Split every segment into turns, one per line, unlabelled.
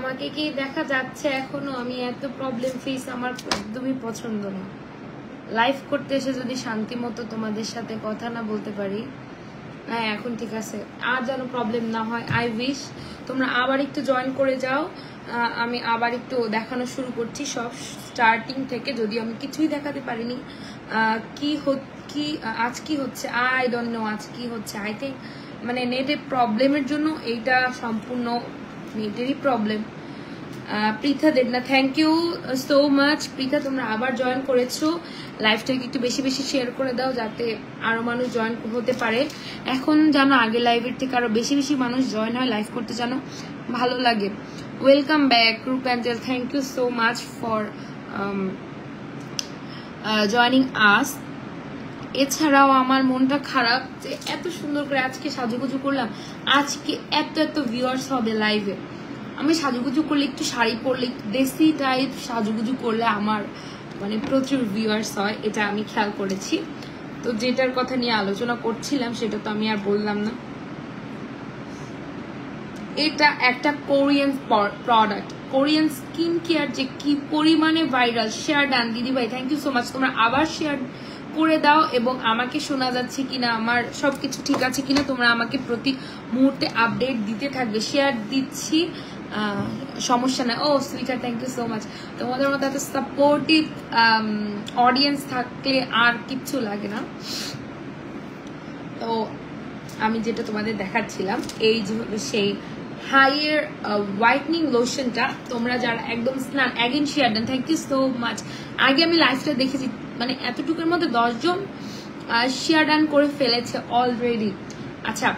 আমাকে কি দেখা যাচ্ছে এখনো? আমি এত প্রবলেম ফেস আমার একদমই পছন্দ না। লাইভ করতে এসে যদি শান্তি মতো তোমাদের সাথে কথা না বলতে পারি। হ্যাঁ এখন ঠিক আছে, আর যেন প্রবলেম না হয়। আই উইশ তোমরা আবার একটু জয়েন করে যাও। আমি আবার একটু দেখানো শুরু করছি সব স্টার্টিং থেকে, যদিও আমি কিছুই দেখাতে পারিনি। আজ কি হচ্ছে আই ডোন্ট নো। আজ কি হচ্ছে আই থিঙ্ক মানে নেটের প্রবলেমের জন্য এইটা সম্পূর্ণ নেটেরই প্রবলেম। পৃথা দেবনা, thank you so much. Pritha তোমরা আবার জয়েন করেছো, লাইভটাকে একটু বেশি বেশি শেয়ার করে দাও যাতে আরো মানুষ জয়েন হতে পারে। এখন জানো আগে লাইভের থেকে আরো বেশি বেশি মানুষ জয়েন হয়, লাইভ করতে জানো ভালো লাগে। Welcome back Rupanjal, thank you so much for joining us. এছাড়াও আমার মনটা খারাপ যে এত সুন্দর করে আজকে সাজুগুজু করলাম, আজকে এত এত ভিউয়ার্স হবে লাইভে। আমি সাজুগুজু করলে, একটু শাড়ি পরলে, দেশি টাইপ সাজুগুজু করলে আমার মানে প্রচুর ভিউয়ার্স হয়, এটা আমি খেয়াল করেছি। তো যেটার কথা নিয়ে আলোচনা করছিলাম সেটা তো আমি আর বললাম না। এটা একটা Korean product, Korean skin care, যে কি পরিমাণে ভাইরাল। শেয়ার ডান দিদি ভাই, থ্যাংক ইউ সো মাচ। তোমরা আবার শেয়ার করে দাও এবং আমাকে শোনা যাচ্ছে কিনা, আমার সবকিছু ঠিক আছে কিনা তোমরা আমাকে প্রতি মুহূর্তে আপডেট দিতে থাকবে। শেয়ার দিচ্ছি, সমস্যা নাই। ও সুইটার, থ্যাংক ইউ সো মাচ। তোমাদের মতো এত সাপোর্টিভ অডিয়েন্স থাকলে আর কিচ্ছু লাগে না। তো আমি যেটা তোমাদের দেখাচ্ছিলাম, এই যে সেই হাইয়ার হোয়াইটনিং লোশনটা, তোমরা যারা একদম স্নান অ্যাগেন শেয়ার দেন, থ্যাংক ইউ সো মাচ। আগে আমি লাইভটা দেখেছি, মানে এতটুকুর মধ্যে 10 জন শেয়ার ডান করে ফেলেছে অলরেডি। আচ্ছা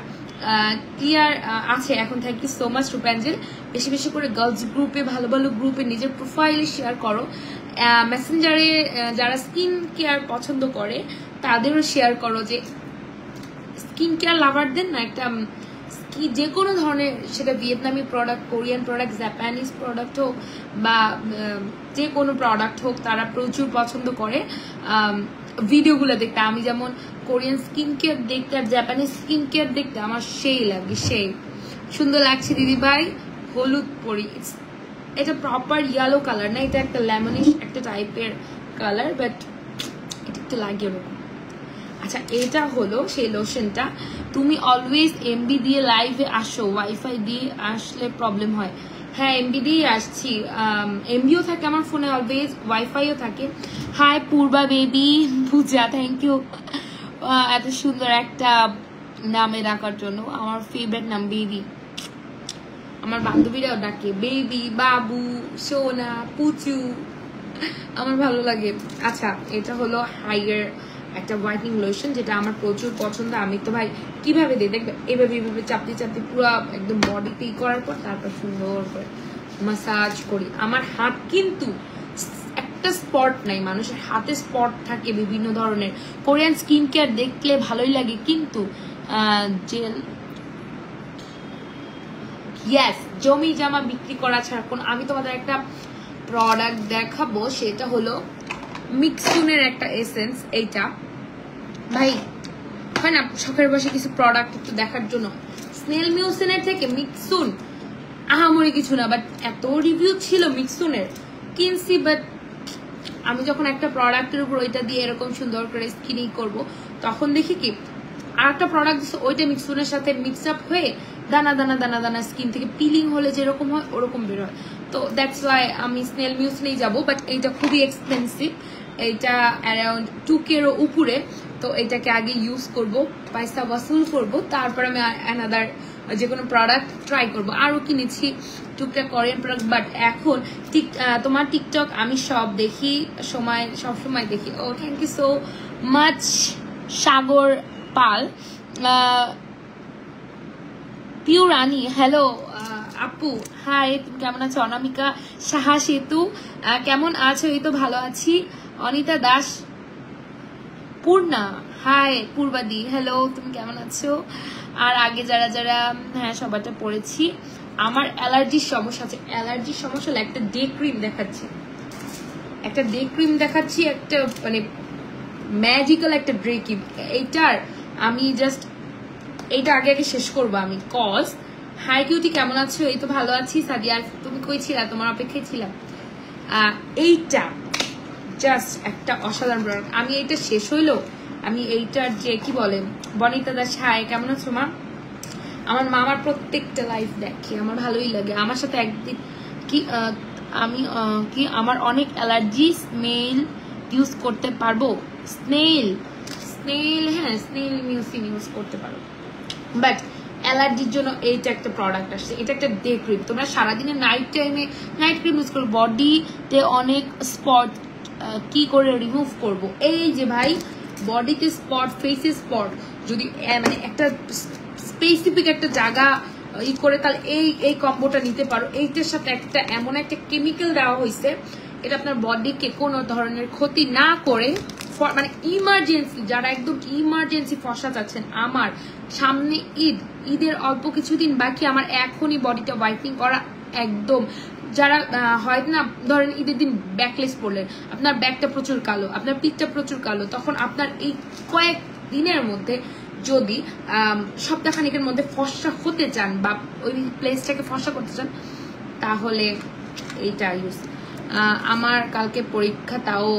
ক্লিয়ার আছে এখন, থ্যাংক ইউ সো মাচ রূপাঞ্জল। বেশি বেশি করে গার্লস গ্রুপে, ভালো ভালো গ্রুপে নিজের প্রোফাইলে শেয়ার করো। মেসেঞ্জারে যারা স্কিন কেয়ার পছন্দ করে তাদেরও শেয়ার করো, যে স্কিন কেয়ার লাভারদের না একটা যে কোনো ধরনের, সেটা ভিয়েতনামি product, Korean product, Japanese product হোক বা যে কোনো প্রোডাক্ট হোক, তারা প্রচুর পছন্দ করে ভিডিওগুলো দেখতে। আমি যেমন কোরিয়ান স্কিন কেয়ার দেখতে আর জাপানিজ স্কিন কেয়ার দেখতে আমার সেই লাগে, সেই সুন্দর লাগছে দিদি ভাই। হলুদ পরি, এটা প্রপার ইয়েলো কালার না, এটা একটা লেমনিশ একটা টাইপের কালার, বাট এটা একটু লাগে ওরকম। আচ্ছা এটা হলো সেই লোশনটা। তুমি অলওয়েজ এমবি দিয়ে লাইভে আসো, ওয়াইফাই দিয়ে আসলে প্রবলেম হয়। হ্যাঁ এমবি দিয়েই আসছি, এমবিও থাকে আমার ফোনে অলওয়েজ, ওয়াইফাইও থাকে। Hi Purba baby, Puja, thank you এত সুন্দর একটা নামে ডাকার জন্য। আমার ফেভারিট নাম বেবি, আমার বান্ধবীরাও ডাকে বেবি, বাবু, সোনা, পুচু, আমার ভালো লাগে। আচ্ছা এটা হলো হাইয়ার একটা হোয়াইটনিং লোশন, যেটা আমার প্রচুর পছন্দ। আমি তো ভাই কিভাবে দিই দেখবে, এভাবে এভাবে চাপতে চাপতে পুরো একদম বডিতে করার পর তারপর সুন্দর করে মাসাজ করি। আমার হাত কিন্তু একটা স্পট নাই, মানুষের হাতে স্পট থাকে বিভিন্ন ধরনের। কোরিয়ান স্কিন কেয়ার দেখলে ভালোই লাগে, কিন্তু জেল ইয়েস জমি জামা বিক্রি করা ছাড়া কোন। আমি তোমাদের একটা প্রোডাক্ট দেখাবো, সেটা হলো মিক্সুনের একটা এসেন্স। এইটা ভাই হয় না শখের বসে কিছু প্রোডাক্ট একটু দেখার জন্য। স্নেল মিউসিনের থেকে মিক্সুন আহামরি কিছু না, বাট এত রিভিউ ছিল মিক্সুনের, কিনছি। বাট আমি যখন একটা প্রোডাক্টের উপর ওইটা দিয়ে এরকম সুন্দর করে স্কিনিং করব, তখন দেখি কি আর একটা প্রোডাক্ট দিচ্ছে ওইটা মিক্সুনের সাথে মিক্স আপ হয়ে দানা দানা দানা দানা স্কিন থেকে পিলিং হলে যেরকম হয় ওরকম বের হয়। তো দ্যাটস ওয়াই আমি স্নেল মিউসিনেই যাবো। বাট এইটা খুবই এক্সপেন্সিভ, এইটা অ্যারাউন্ড 2K উপরে। তো এটাকে আগে ইউজ করব, পয়সা ওয়াসুল করব, তারপর আমি অ্যানাদার যে কোনো প্রোডাক্ট ট্রাই করব। আরও কিনেছি টুকটাক কোরিয়ান প্রোডাক্ট, বাট এখন তোমার টিকটক আমি সব দেখি, সব সময় দেখি। ও thank you so much Sagar Pal. Piu Rani, hello আপু, হাই, তুমি কেমন আছো? অনামিকা সাহা সেতু, কেমন আছো? এই তো ভালো আছি। অনিতা দাস, পূর্ণা, হাই পূর্বাদি, হ্যালো, তুমি কেমন আছো? আর আগে যারা যারা, হ্যাঁ সবারটা পড়েছি। আমার অ্যালার্জির সমস্যা আছে, অ্যালার্জির সমস্যা হলে একটা ডে ক্রিম দেখাচ্ছি, একটা মানে ম্যাজিক্যাল একটা ডে ক্রিম। এইটার আমি জাস্ট এইটা আগে শেষ করবো আমি, কজ হাই কিউটি, কেমন আছো? এই তো ভালো আছি। সাদিয়া, তুমি কই ছিলা? তোমার অপেক্ষায় ছিলাম। এইটা জাস্ট একটা অসাধারণ প্রোডাক্ট। আমি এইটা শেষ হইলো, আমি এইটার যে কি বলে বনিতা দাস, হাই কেমন আছো মা? আমার মা আমার প্রত্যেকটা লাইফ দেখে, আমার ভালোই লাগে। আমার সাথে একদিন কি আমি কি আমার অনেক অ্যালার্জি, স্মেল ইউজ করতে পারবো? স্নেল, হ্যাঁ স্নেল মিউসিন ইউজ করতে পারো, বাট অ্যালার্জির জন্য এইটা একটা প্রোডাক্ট আসছে। এটা একটা ডে ক্রিম। তোমরা সারাদিনে নাইট টাইমে নাইট ক্রিম ইউজ করো, বডিতে অনেক স্পট কি করে রিমুভ করব। এই যে ভাই বডিতে স্পট, ফেসে স্পট, যদি মানে একটা স্পেসিফিক একটা জায়গা ই করে, তাহলে এই কম্বোটা নিতে পারো। এইটার সাথে একটা এমন একটা কেমিক্যাল দেওয়া হয়েছে, এটা আপনার বডিকে কোনো ধরনের ক্ষতি না করে, মানে ইমার্জেন্সি, যারা একদম ইমার্জেন্সি ফসা যাচ্ছেন, আমার সামনে ঈদের অল্প কিছুদিন বাকি, আমার এখনই বডিটা হোয়াইটনিং করা একদম, যারা হয় না ধরেন ঈদের দিন ব্যাকলেস পরলেন, আপনার ব্যাকটা প্রচুর কালো, আপনার পিঠটা প্রচুর কালো, তখন আপনার এই কয়েক দিনের মধ্যে যদি সপ্তাহখানিকের মধ্যে ফর্সা হতে চান বা ওই প্লেসটাকে ফর্সা করতে চান, তাহলে এইটা ইউজ। আমার কালকে পরীক্ষা, তাও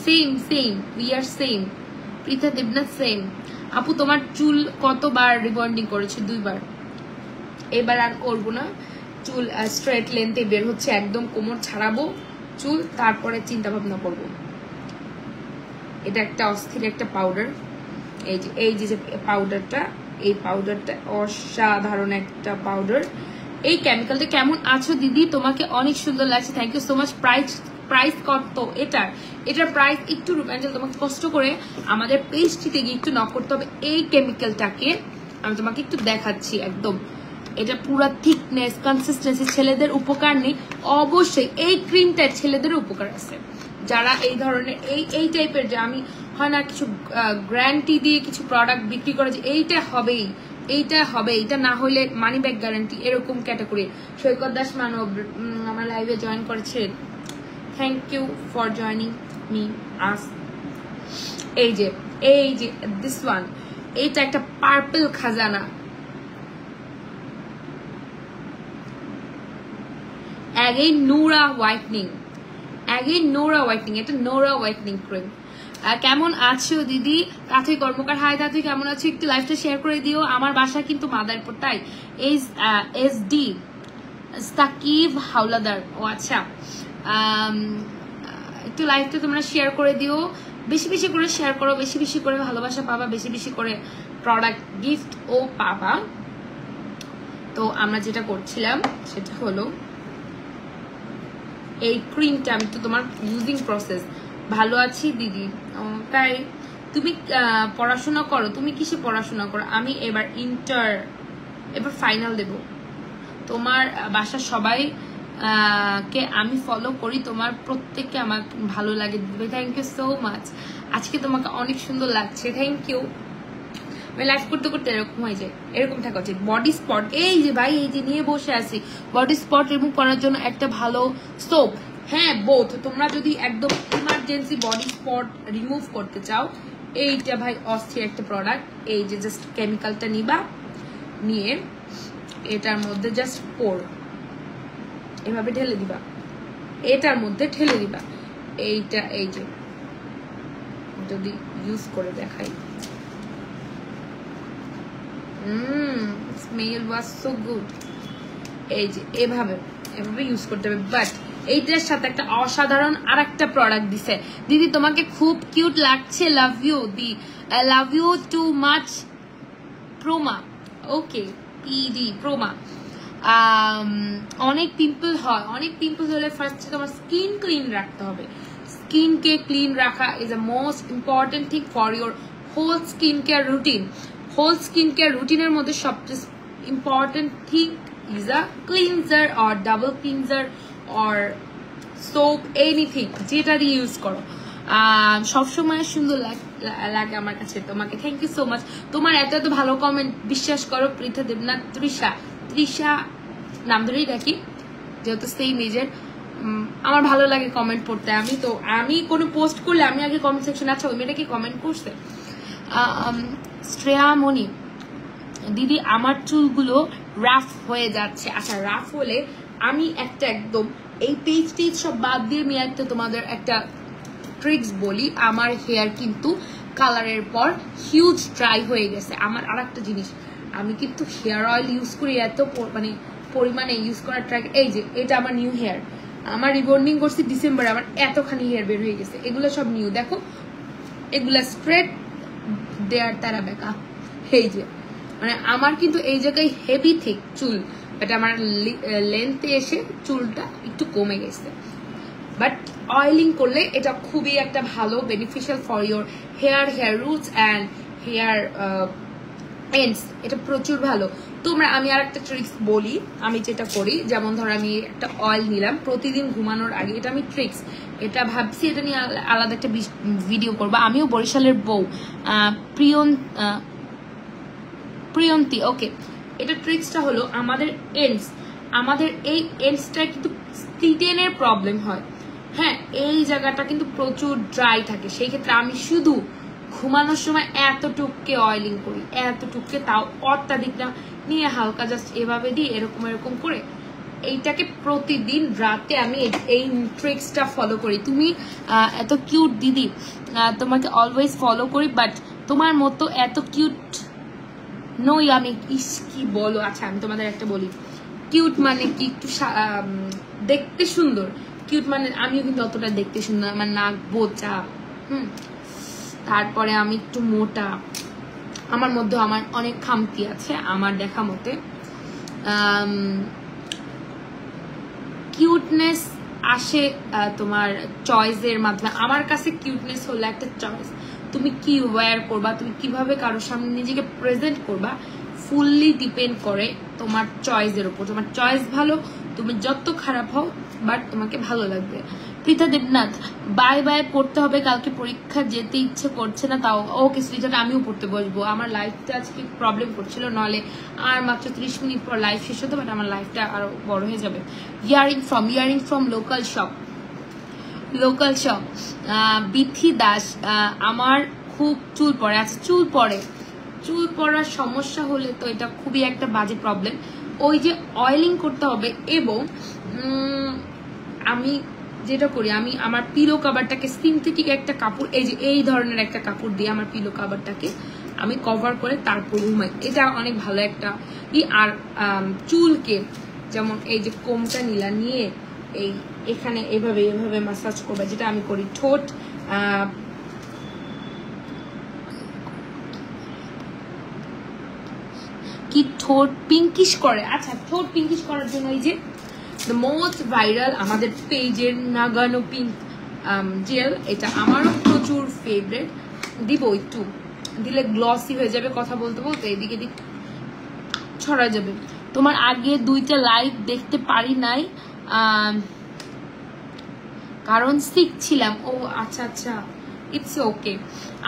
same we are same. Pritha Debnath same. আপু তোমার চুল কতবার রিবন্ডিং করেছে? 2 বার। এবার আর করবো না, চুল স্ট্রেট লেন্থে বের হচ্ছে, একদম কোমর ছাড়াবো চুল, তারপরে চিন্তা ভাবনা করবো। এটা একটা অস্থির একটা পাউডার। এই যে পাউডারটা, এই পাউডারটা অসাধারণ একটা পাউডার। এই কেমিক্যালটা কেমন আছো দিদি? তোমাকে অনেক সুন্দর লাগছে, thank you so much. Price কত এটার প্রাইস একটু রূপাঞ্জল তোমাকে কষ্ট করে আমাদের পেজটিতে গিয়ে একটু নক করতে হবে। এই কেমিক্যালটাকে আমি তোমাকে একটু দেখাচ্ছি, একদম এটা পুরা থিকনেস, কনসিস্টেন্সি, ছেলেদের উপকার নেই অবশ্যই। এই ক্রিমটা ছেলেদের উপকার আছে, যারা এই ধরনের এই টাইপের, যে আমি হয় না কিছু গ্যারান্টি দিয়ে কিছু প্রোডাক্ট বিক্রি করে, যে এইটা হবে, এটা না হলে মানি ব্যাক গ্যারান্টি, এরকম ক্যাটাগরি। সৈকত দাস মানব আমার লাইভে জয়েন করেছে, thank you for joining me us. এই যে দিস ওয়ান, এইটা একটা পার্পল খাজানা, অ্যাগেইন নোরা হোয়াইটনিং, এটা নোরা হোয়াইটনিং ক্রিম। কেমন আছো দিদি? তাঁতুই কর্মকার, হাই তাঁতুই, কেমন আছো? একটু লাইভটা শেয়ার করে দিও। আমার বাসা কিন্তু মাদারীপুর, তাই SD সাকিব হাওলাদার। ও আচ্ছা, একটু লাইভটা তোমরা শেয়ার করে দিও, বেশি বেশি করে শেয়ার করো, বেশি বেশি করে ভালোবাসা পাবা, বেশি বেশি করে প্রোডাক্ট গিফট ও পাবা। তো আমরা যেটা করছিলাম সেটা হলো এই ক্রিমটা, আমি তো তোমার ইউজিং প্রসেস। ভালো আছি দিদি, তাই তুমি পড়াশোনা করো? তুমি কিসে পড়াশোনা করো? আমি এবার ফাইনাল দেব। তোমার বাসার সবাই কে আমি ফলো করি, তোমার প্রত্যেককে আমার ভালো লাগে দিদি, থ্যাংক ইউ সো মাচ। আজকে তোমাকে অনেক সুন্দর লাগছে, থ্যাংক ইউ। লাইভ করতে করতে এরকম হয়ে যায়, এরকম থাকা উচিত। বডি স্পট, এই যে ভাই, এই যে নিয়ে বসে আছি, বডি স্পট রিমুভ করার জন্য একটা ভালো সোপ। হ্যাঁ বোথ, তোমরা যদি একদম ইমার্জেন্সি বডি স্পট রিমুভ করতে চাও, এইটা ভাই অস্থির একটা প্রোডাক্ট। এই যে জাস্ট কেমিক্যালটা নিবা, নিয়ে এটার মধ্যে জাস্ট এভাবে ঢেলে দিবা, এটার মধ্যে ঢেলে দিবা। এইটা এই যে যদি ইউজ করে দেখাই, স্মেল ওয়াজ সো গুড। এই যে এভাবে ইউজ করতে হবে। বাট এইটার সাথে একটা অসাধারণ আর একটা প্রোডাক্ট দিছে। দিদি তোমাকে খুব কিউট লাগছে, লাভ ইউ দি, love you too much. Proma, okay PD Proma. অনেক পিম্পল হয়, অনেক পিম্পল হলে ফার্স্টে তোমার স্কিন ক্লিন রাখতে হবে। স্কিনকে ক্লিন রাখা is a most important thing for your whole skin care routine. Whole skin care রুটিনের মধ্যে সবচেয়ে important thing is a cleanser or double cleanser or soap, anything যেটা দিয়ে ইউজ করো। সবসময় সুন্দর লাগে আমার কাছে তোমাকে, থ্যাংক ইউ সো মাচ। তোমার এত ভালো কমেন্ট, বিশ্বাস করো। পৃথা দেবনাথ, তৃষা নাম ধরেই ডাকি, যেহেতু সেই মেজের, আমার ভালো লাগে কমেন্ট পড়তে। আমি কোনো পোস্ট করলে আমি আগে কমেন্ট সেকশন, আচ্ছা ওই মেয়েটা কি কমেন্ট করছে? শ্রেয়া মণি, দিদি আমার চুলগুলো রাফ হয়ে যাচ্ছে। আচ্ছা, রাফ হলে আমি একটা একদম এই পেজ সব বাদ দিয়ে আমি একটা তোমাদের একটা ট্রিক্স বলি। আমার হেয়ার কিন্তু কালারের পর হিউজ ড্রাই হয়ে গেছে। আমার আর একটা জিনিস, আমি কিন্তু হেয়ার অয়েল ইউজ করি এত মানে পরিমাণে ইউজ করার ট্রাই। এই যে এটা আমার নিউ হেয়ার, আমার রিবন্ডিং করছি ডিসেম্বরে, আমার এতখানি হেয়ার বের হয়ে গেছে। এগুলো সব নিউ, দেখো এগুলা স্ট্রেট দেয়ার তারা বেকা। এই যে মানে আমার কিন্তু এই জায়গায় হেভি থিক চুল, বাট আমার লেন্থে এসে চুলটা একটু কমে গেছে। বাট অয়েলিং করলে এটা খুবই একটা ভালো beneficial for your hair roots and hair ends, এটা প্রচুর ভালো। তোমরা আমি আর একটা ট্রিক্স বলি, আমি যেটা করি, যেমন ধর আমি একটা অয়েল নিলাম প্রতিদিন ঘুমানোর আগে, এটা আমি ট্রিক্স, এটা ভাবছি এটা নিয়ে আলাদা একটা ভিডিও করবো। আমিও বরিশালের বউ, প্রিয়ন্তী, ওকে। এটা ট্রিক্সটা হলো আমাদের এই এন্ডসটা কিন্তু স্প্লিটেনের প্রবলেম হয়, হ্যাঁ, এই জায়গাটা কিন্তু প্রচুর ড্রাই থাকে। সেই ক্ষেত্রে আমি শুধু ঘুমানোর সময় এতটুককে অয়েলিং করি, এতটুককে, তাও অত্যাধিক না নিয়ে হালকা জাস্ট এভাবে দিই, এরকম করে এইটাকে প্রতিদিন রাতে আমি এই ট্রিক্সটা ফলো করি। তুমি এত কিউট দিদি, তোমাকে অলওয়েজ ফলো করি, বাট তোমার মতো এত কিউট নই আমি। কি বলো? আচ্ছা আমি তোমাদের একটা বলি, কিউট মানে কি একটু দেখতে সুন্দর, কিউট মানে আমিও কিন্তু অতটা দেখতে সুন্দর, আমার নাক বোচা, তারপরে আমি একটু মোটা, আমার মধ্যে আমার অনেক খামতি আছে আমার দেখা মতে। কিউটনেস আসে তোমার চয়েসের মাধ্যমে। আমার কাছে কিউটনেস হলো একটা চয়েস, তুমি কি ওয়্যার করবা, তুমি কিভাবে কারোর সামনে নিজেকে প্রেজেন্ট করবা, ফুললি ডিপেন্ড করে তোমার চয়েসের উপর। তোমার চয়েস ভালো, তুমি যত খারাপ হও বাট তোমাকে ভালো লাগবে। পৃথা দেবনাথ, বাই বাই, পড়তে হবে কালকে পরীক্ষা, যেতে ইচ্ছে করছে না তাও। ওকে শ্রীজাটা, আমিও পড়তে বসবো। আমার লাইফটা আজকে প্রবলেম করছিল, নাহলে আর মাত্র 30 মিনিট পর লাইফ শেষ হতো, বাট আমার লাইফটা আরো বড় হয়ে যাবে। Earring from local shop. Bithi Das, আমার খুব চুল পড়ে। আচ্ছা, চুল পড়ার সমস্যা হলে তো এটা খুবই একটা বাজে প্রবলেম। ওই যে অয়েলিং করতে হবে, এবং আমি যেটা করি, আমি আমার পিলো কাভারটাকে সিনথেটিক একটা কাপড়, এই যে এই ধরনের একটা কাপড় দিয়ে আমার পিলো কাভারটাকে আমি কভার করে তারপর ঘুমাই। এটা অনেক ভালো একটা আর চুলকে যেমন এই যে কোমটা নিয়ে এই এখানে এভাবে ম্যাসাজ করবে, যেটা আমি করি। ঠোঁট কি ঠোঁট পিঙ্কিশ করে। আচ্ছা, ঠোঁট পিঙ্কিশ করার জন্য এই যে দ্য মোস্ট ভাইরাল আমাদের পেজের নাগানো পিঙ্ক জেল, এটা আমারও প্রচুর ফেভারিট। দিব একটু, দিলে গ্লসি হয়ে যাবে, কথা বলতে বলতে এদিকে দিক ছড়া যাবে। তোমার আগে 2টা লাইভ দেখতে পারি নাই, কারণ সিক ছিলাম। ও আচ্ছা, ইটস ওকে।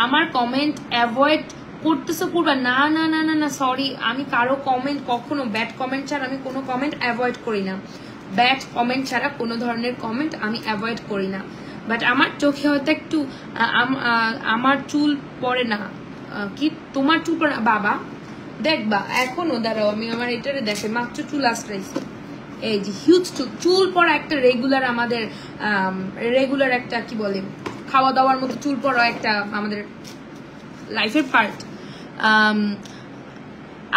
আমার কমেন্ট অ্যাভয়েড করতেছো, পড়বা না, সরি, আমি কারো কমেন্ট কখনো ব্যাড কমেন্ট ছাড়া আমি কোনো কমেন্ট অ্যাভয়েড করি না। ব্যাড কমেন্ট ছাড়া কোনো ধরনের কমেন্ট আমি অ্যাভয়েড করি না। বাট আমার চোখে হয়তো একটু আমার চুল পড়ে না, কি তোমার চুল পড়ে না? বাবা দেখবা এখনো, দাঁড়াও আমি আমার এটারে দেখে মাত্র চুল আশ্রাইছি, এই যে হিউজ চুল পড়া একটা রেগুলার একটা কি বলে খাওয়া দাওয়ার মতো চুল পড়া একটা আমাদের লাইফের পার্ট।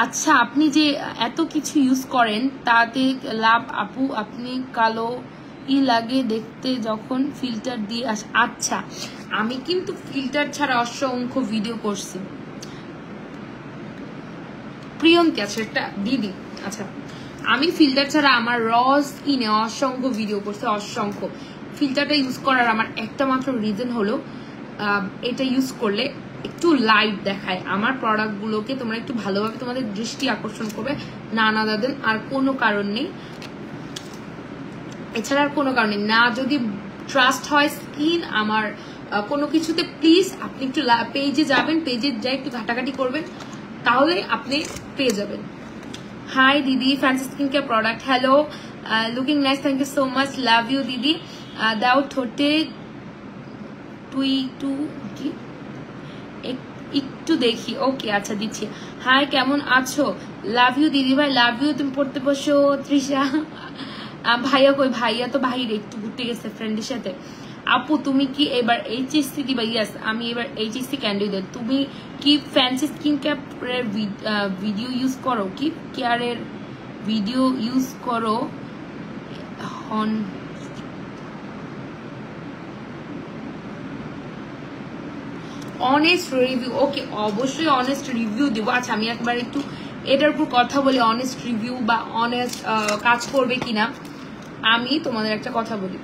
আচ্ছা, আপনি যে এত কিছু ইউজ করেন তাতে লাভ আপু, আপনি কালো লাগে দেখতে যখন ফিল্টার দিয়ে আচ্ছা, আমি কিন্তু ফিল্টার ছাড়া অসংখ্য ভিডিও করছি। প্রিয়ঙ্কি, আচ্ছা একটা দিদি, আচ্ছা আমি ফিল্টার ছাড়া আমার র স্কিনে অসংখ্য ভিডিও করছি, অসংখ্য। ফিল্টারটা ইউজ করার আমার একটা মাত্র রিজন হলো এটা ইউজ করলে একটু লাইট দেখায় আমার প্রোডাক্টগুলোকে, তোমরা একটু ভালোভাবে তোমাদের দৃষ্টি আকর্ষণ করবে, না দাদেন আর কোনো কারণ নেই, এছাড়া আর কোনো কারণ নেই। না যদি ট্রাস্ট হয় স্কিন আমার কোনো কিছুতে, প্লিজ আপনি একটু পেজে যাবেন, পেজে যাই একটু ঘাটাঘাটি করবেন, তাহলে আপনি পেয়ে যাবেন। হাই দিদি, fancy skin care product, hello, looking nice, thank you so much, love you দিদি। দাও ঠোঁটে একটু দেখি। ওকে আচ্ছা দিচ্ছি। হাই কেমন আছো? লাভ ইউ দিদি ভাই, লাভ ইউ। তুমি পড়তে বসো। তৃষা ভাইয়া কই? ভাইয়া তো বাইরে একটু ঘুরতে গেছে ফ্রেন্ডের সাথে। আপু তুমি কি এবার এইচএসসি দিবা? ইয়াস আমি এবার এইচএসসি ক্যান্ডিডেট। তুমি কি ফ্যান্সি স্কিন কেয়ারের ভিডিও ইউজ করো? কি কেয়ারের ভিডিও ইউজ করো? Honest review. ওকে অবশ্যই অনেস্ট রিভিউ দেবো। আচ্ছা আমি একবার একটু এটার উপর কথা বলি, অনেস্ট রিভিউ বা অনেস্ট কাজ করবে কিনা। আমি তোমাদের একটা কথা বলি,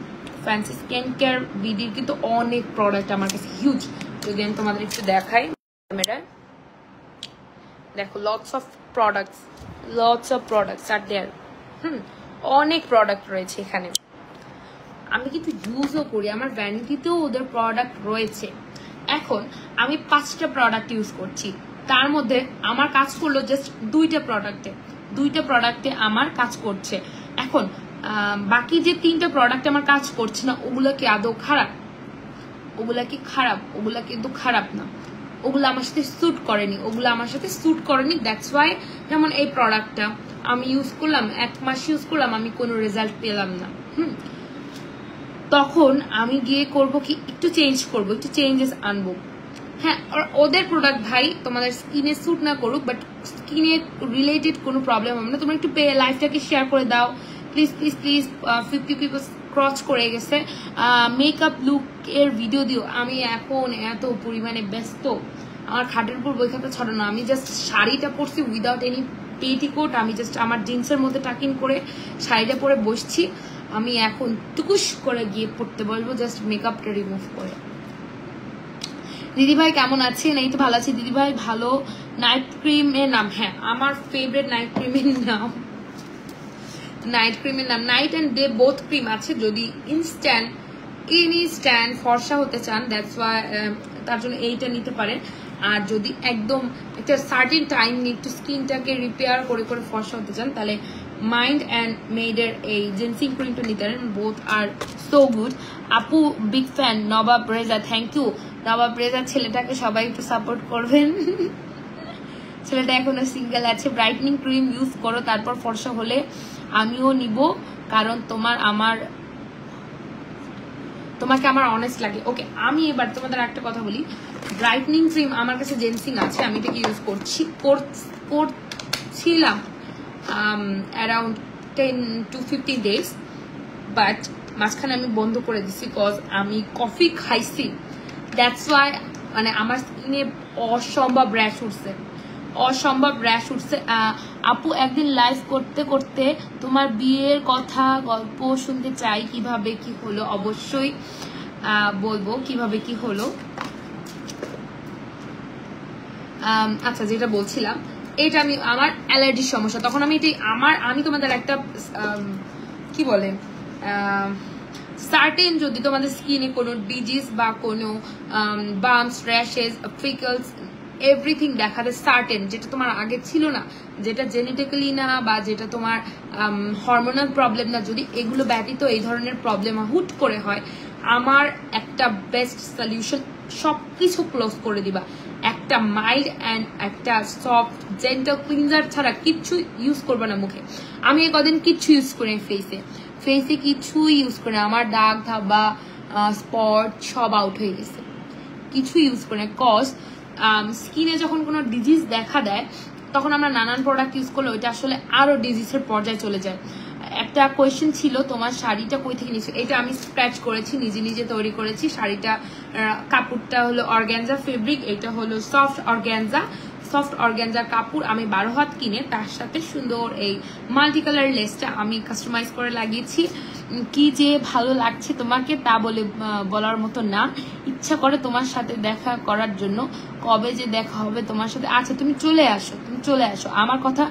ফ্যান্সি স্কিন কেয়ার বিডির কিন্তু অনেক প্রোডাক্ট আমার কাছে হিউজ। যদি আমি তোমাদের একটু দেখাই ক্যামেরায়, দেখো লটস অফ প্রোডাক্টস আর দেয়ার। অনেক প্রোডাক্ট রয়েছে এখানে, আমি কিন্তু ইউজও করি, আমার ভ্যানিটিতেও ওদের প্রোডাক্ট রয়েছে। এখন আমি 5টা প্রোডাক্ট ইউজ করছি, তার মধ্যে আমার কাজ করলো জাস্ট 2টা প্রোডাক্টে আমার কাজ করছে। এখন বাকি যে 3টা প্রোডাক্ট আমার কাজ করছে না, ওগুলো কি আদৌ খারাপ? ওগুলা কি খারাপ? ওগুলা কিন্তু খারাপ না, ওগুলো আমার সাথে স্যুট করেনি। দ্যাটস ওয়াই যেমন এই প্রোডাক্টটা আমি ইউজ করলাম, 1 মাস ইউজ করলাম, আমি কোনো রেজাল্ট পেলাম না। তখন আমি গিয়ে করব কি, একটু চেঞ্জেস আনবো। হ্যাঁ ওদের প্রোডাক্ট ভাই তোমাদের স্কিনে স্যুট না করুক, বাট স্কিনে রিলেটেড কোনো প্রবলেম হবে না। তোমরা একটু লাইফটাকে শেয়ার করে দাও প্লিজ। 50 পিপল ক্রস করে গেছে। মেকআপ লুক এর ভিডিও দিও। আমি এখন এত পরিমাণে ব্যস্ত, আমার খাটের উপর বই খাতা ছড়ানো। আমি জাস্ট শাড়িটা পরছি উইদাউট এনি পেটিকোট, আমি জাস্ট আমার জিন্সের মধ্যে টাকিং করে শাড়িটা পরে বসছি। আমি এখন টুকুস করে গিয়ে পড়তে বলবো, জাস্ট মেকআপটা রিমুভ করে। দিদিভাই কেমন আছেন? এই তো ভালো আছি দিদিভাই। ভালো নাইট ক্রিমের নাম? হ্যাঁ আমার ফেভারিট নাইট ক্রিমের নাম night and day both cream আছে। যদি ইনস্ট্যান্ট ফর্সা হতে চান, দ্যাটস ওয়াই তার জন্য এইটা নিতে পারেন। আর যদি একদম একটা সার্টেন টাইম নিয়ে একটু স্কিনটাকে রিপেয়ার করে ফর্সা হতে চান, তাহলে মাইন্ড অ্যান্ড মেডের এই জেন্সিং ক্রিমটা নিতে পারেন। বোথ আর সো গুড। আপু big fan Nawab Reza, thank you Nawab Reza. ছেলেটাকে সবাই একটু সাপোর্ট করবেন, ছেলেটা এখনো সিঙ্গেল আছে। ব্রাইটনিং ক্রিম ইউজ করো, তারপর ফর্সা হলে আমিও নিব, কারণ তোমাকে আমার অনেস্ট লাগে। ওকে আমি এবার তোমাদের একটা কথা বলি, ব্রাইটনিং ক্রিম আমার কাছে জেন্সিং আছে, আমি এটাকে ইউজ করছিলাম অ্যারাউন্ড 10 to 15 days, বাট মাঝখানে আমি বন্ধ করে দিছি বিকজ আমি কফি খাইছি। দ্যাটস ওয়াই মানে আমার স্কিনে অসম্ভব র্যাশ উঠছে। আপু একদিন লাইভ করতে করতে তোমার বিয়ের কথা গল্প শুনতে চাই, কিভাবে কি হলো? অবশ্যই বলবো কিভাবে কি হলো। আচ্ছা যেটা বলছিলাম, এটা আমি আমার অ্যালার্জির সমস্যা, তখন আমি আমি তোমাদের একটা কি বলে সার্টেন, যদি তোমাদের স্কিনে কোনো ডিজিজ বা কোনো বাম্পস, র্যাশেস, ফ্রিকলস এভরিথিং দেখাতে সার্টেন, যেটা তোমার আগে ছিল না, যেটা জেনেটিক্যালি না, বা যেটা তোমার হরমোনাল প্রবলেম না, যদি এগুলো ব্যতীত এই ধরনের প্রবলেম হুট করে হয়, আমার একটা বেস্ট সলিউশন, সবকিছু ক্লোজ করে দিবা। একটা মাইল্ড অ্যান্ড একটা সফট জেন্টাল ক্লিনজার ছাড়া কিচ্ছু ইউজ করবে না মুখে। আমি এই কদিন কিচ্ছু ইউজ করি ফেসে কিছু ইউজ করে, আমার দাগ ধাবা স্পট সব আউট হয়ে গেছে, কিছু ইউজ করে। কজ স্কিনে যখন কোনো ডিজিজ দেখা দেয়, তখন আমরা নানান প্রোডাক্ট ইউজ করলে ওইটা আসলে আরো ডিজিজের পর্যায়ে চলে যায়। একটা কোয়েশ্চেন ছিল, তোমার শাড়িটা কই থেকে নিয়েছো? এটা আমি স্ক্র্যাচ করেছি, নিজে তৈরি করেছি। শাড়িটা কাপড়টা হলো অর্গ্যানজা ফেব্রিক, এটা হলো সফট অর্গ্যানজা কাপড়। আমি 12 হাত কিনে তার সাথে সুন্দর এই মাল্টি কালার লেসটা আমি কাস্টমাইজ করে লাগিয়েছি। কি যে ভালো লাগছে তোমাকে তা বলার মতো না। ইচ্ছা করে তোমার সাথে দেখা করার জন্য, কবে যে দেখা হবে তোমার সাথে। আচ্ছা তুমি চলে আসো আমার কথা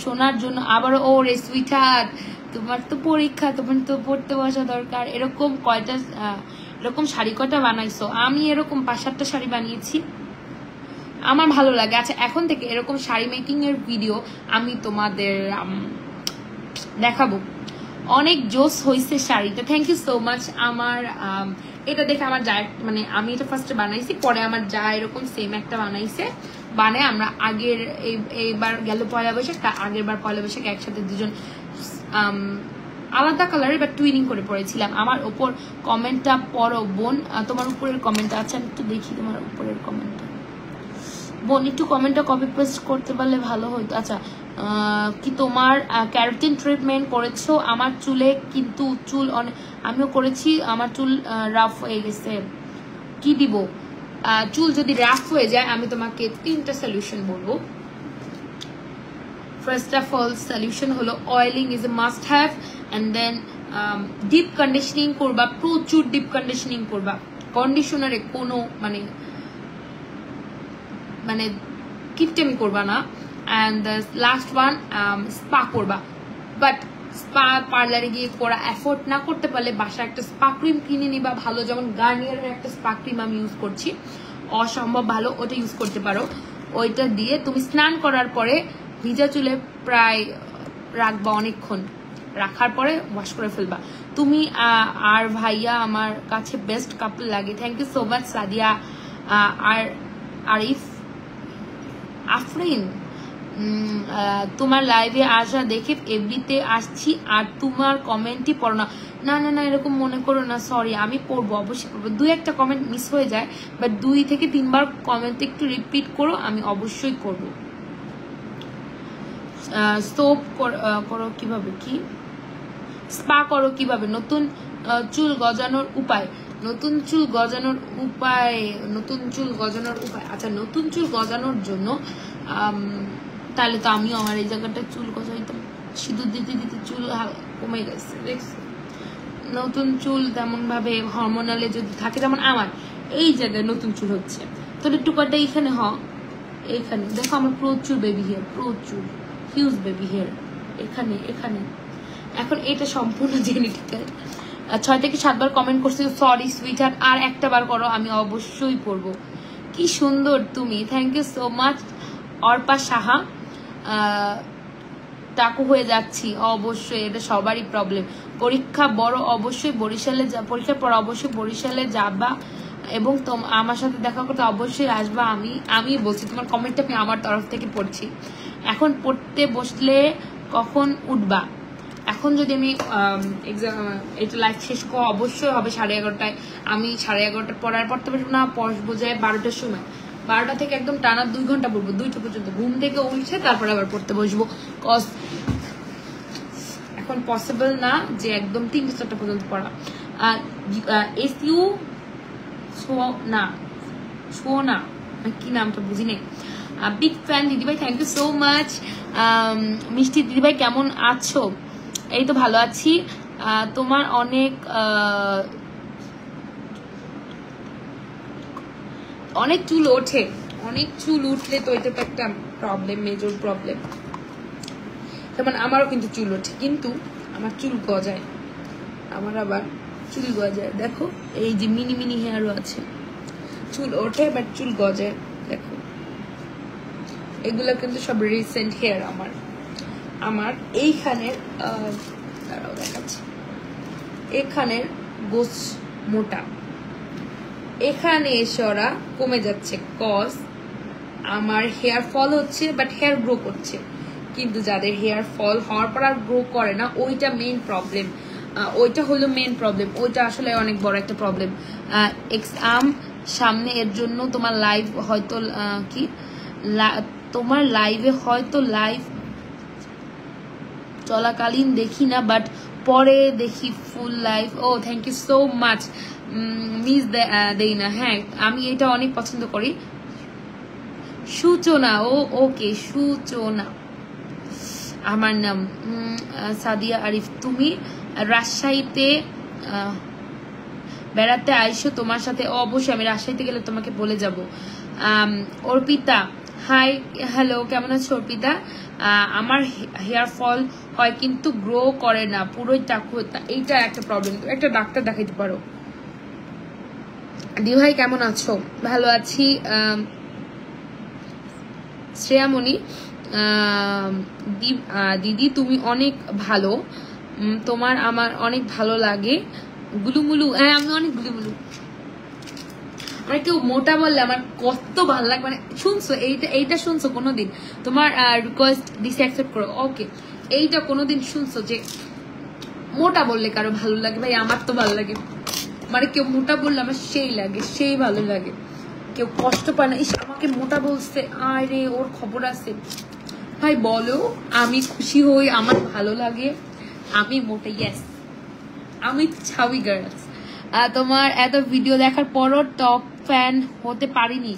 শোনার জন্য। আবার ও রে সুইটহার্ট, তোমার তো পরীক্ষা, তোমার তো পড়তে বসা দরকার। এরকম শাড়ি কয়টা বানাইছো? আমি এরকম 5-7টা শাড়ি বানিয়েছি, আমার ভালো লাগে। আচ্ছা এখন থেকে এরকম শাড়ি মেকিং এর ভিডিও আমি তোমাদের দেখাবো। অনেক জোস হয়েছে শাড়িটা, থ্যাংক ইউ সো মাচ। আমার এটা দেখে আমার যা মানে আমি এটা ফার্স্টে বানাইছি, পরে আমার যা এরকম সেম একটা বানাইছে, বানায় আমরা আগের এইবার গেল পয়লা বৈশাখ, আগের বার পয়লা বৈশাখ একসাথে দুজন আলাদা কালারের বা টুইনিং করে পড়েছিলাম। আমার ওপর কমেন্টটা পড়ো বোন, তোমার উপরের কমেন্টটা আছে, আমি একটু দেখি তোমার উপরের কমেন্টটা। বোন একটু কমেন্টটা কপি পেস্ট করতে পারলে ভালো হতো। আচ্ছা, কি তোমার ক্যারাটিন ট্রিটমেন্ট করেছো? আমার চুলে কিন্তু চুল অনেক, আমিও করেছি, আমার চুল রাফ হয়ে গেছে, কি দিব? চুল যদি রাফ হয়ে যায় আমি তোমাকে 3টা সলিউশন বলবো। ফার্স্ট অফ অল সলিউশন হলো oiling is a must have, and then deep conditioning করবা, প্রচুর ডিপ কন্ডিশনিং করবা, কন্ডিশনারে কোনো মানে মানে কিপটেমি করবা না। And the last one spa করবা, বাট স্পা পার্লারে গিয়ে করা এফোর্ট না করতে পারলে বাসায় একটা স্পা ক্রিম কিনে নিবা ভালো, যেমন গার্নিয়ারের একটা স্পা ক্রিম আমি ইউজ করছি, অসম্ভব ভালো, ওটা ইউজ করতে পারো। ওইটা দিয়ে তুমি স্নান করার পরে ভিজা চুলে প্রায় রাখবা, অনেকক্ষণ রাখার পরে ওয়াশ করে ফেলবা তুমি। আর ভাইয়া আমার কাছে বেস্ট কাপল লাগে। Thank you so much Sadia আর আরিফ আফরিন। তোমার লাইভে আসা দেখে এফবিতে আসছি, আর তোমার কমেন্টই পড়ো না। না না না, এরকম মনে করো না, সরি, আমি পড়বো, অবশ্যই পড়বো। 2-1টা কমেন্ট মিস হয়ে যায়, বাট 2 থেকে 3 বার কমেন্ট একটু রিপিট করো, আমি অবশ্যই করবো। সোপ করো কিভাবে, কি স্পা করো কিভাবে? নতুন চুল গজানোর উপায়, নতুন চুল গজানোর উপায়, নতুন চুল গজানোর উপায়। আচ্ছা, নতুন চুল গজানোর জন্য তাহলে তো আমিও আমার এই জায়গাটা চুল গজাইতাম, সিঁদুর দিতে দিতে চুল কমে গেছে, দেখছি। নতুন চুল তেমন ভাবে হরমোনালে যদি থাকে, যেমন আমার এই জায়গায় নতুন চুল হচ্ছে, তাহলে টুকাটা এইখানে এইখানে দেখো, আমার প্রচুর বেবি হেয়ার, প্রচুর হিউজ বেবি হেয়ার এখানে এখানে। এখন এটা সম্পূর্ণ জেনেটিক্যাল। 6 থেকে 7 বার কমেন্ট করছি, সরি সুইটহার্ট, আর একটা বার করো, আমি অবশ্যই পড়বো। কি সুন্দর তুমি, thank you so much. Arpa Saha, টাকু হয়ে যাচ্ছি, অবশ্যই এটা সবারই প্রবলেম। পরীক্ষা বড়, অবশ্যই বরিশালে পরীক্ষার পর অবশ্যই বরিশালে যাবা এবং আমার সাথে দেখা করতে অবশ্যই আসবা। আমি বলছি, তোমার কমেন্টটা আমি আমার তরফ থেকে পড়ছি। এখন পড়তে বসলে কখন উঠবা? এখন যদি আমি এক্সাম এটা লাইভ শেষ করা অবশ্যই হবে 11:30টায়। আমি 11:30 পড়ার পড়তে পারবো না, বসবো যায় 12টার সময়, 12টা থেকে একদম টানা 2 ঘন্টা পড়বো, 2টা পর্যন্ত ঘুম থেকে উঠছে, তারপরে আবার পড়তে বসবো। এখন পসিবল না যে একদম 3-4টা পর্যন্ত পড়া। এসইউ সোনা কি নামটা বুঝি নেই। বিগ ফ্যান দিদিভাই, থ্যাংক ইউ সো মাচ। মিষ্টি দিদিভাই কেমন আছো? এই তো ভালো আছি। তোমার অনেক চুল ওঠে, অনেক চুল উঠলে তো এটা তো একটা প্রবলেম, মেজর প্রবলেম। যেমন আমারও কিন্তু চুল ওঠে, কিন্তু আমার চুল গজায়, আমার আবার চুল গজায়, দেখো এই যে মিনি মিনি হেয়ারও আছে, চুল ওঠে বাট চুল গজায়, দেখো এগুলো কিন্তু সব রিসেন্ট হেয়ার। আমার এইখানের দাঁড়াও দেখাচ্ছি, এখানের গোছ মোটা, এখানে এসে ওরা কমে যাচ্ছে, কজ আমার হেয়ার ফল হচ্ছে বাট হেয়ার গ্রো করছে। কিন্তু যাদের হেয়ার ফল হওয়ার পর আর গ্রো করে না, ওইটা মেইন প্রবলেম, ওইটা হলো মেইন প্রবলেম, ওইটা আসলে অনেক বড় একটা প্রবলেম। এক্সাম সামনে, এর জন্য তোমার লাইভ হয়তো কি তোমার লাইভে হয়তো লাইভ চলাকালীন দেখি না, বাট পরে দেখি ফুল লাইভ। ও thank you so much, miss দেই না। হ্যাঁ, আমি এটা অনেক পছন্দ করি। সূচনা, ওকে সূচনা আমার নাম। সাদিয়া আরিফ, তুমি রাজশাহীতে বেড়াতে আইসো তোমার সাথে? অবশ্যই, আমি রাজশাহীতে গেলে তোমাকে বলে যাব। অর্পিতা, হাই, হ্যালো, কেমন আছো অর্পিতা? আমার হেয়ার ফল হয় কিন্তু গ্রো করে না, পুরোই টাকু, এইটা একটা প্রবলেম, একটা ডাক্তার দেখাইতে পারো। দি ভাই কেমন আছো? ভালো আছি। শ্রেয়ামণি, দিদি তুমি অনেক ভালো, তোমার আমার অনেক ভালো লাগে, গুলুমুলু, হ্যাঁ আমি অনেক গুলুমুলু। মানে কেউ মোটা বললে আমার কত ভালো লাগে, মানে শুনছো এইটা শুনছো কোনোদিন? তোমার রিকোয়েস্ট দিস অ্যাকসেপ্ট করো, ওকে। এইটা কোনোদিন শুনছো যে মোটা বললে কারো ভালো লাগে? ভাই আমার তো ভালো লাগে, মানে কেউ মোটা বললে আমার সেই লাগে, সেই ভালো লাগে। কেউ কষ্ট পায় না, ইস আমাকে মোটা বলছে, আরে ওর খবর আছে। ভাই বলো, আমি খুশি হই, আমার ভালো লাগে, আমি মোটা। ইয়েস, আমি ছাউই গার্লস। তোমার এত ভিডিও দেখার পরও টপ ফ্যান হতে পারিনি,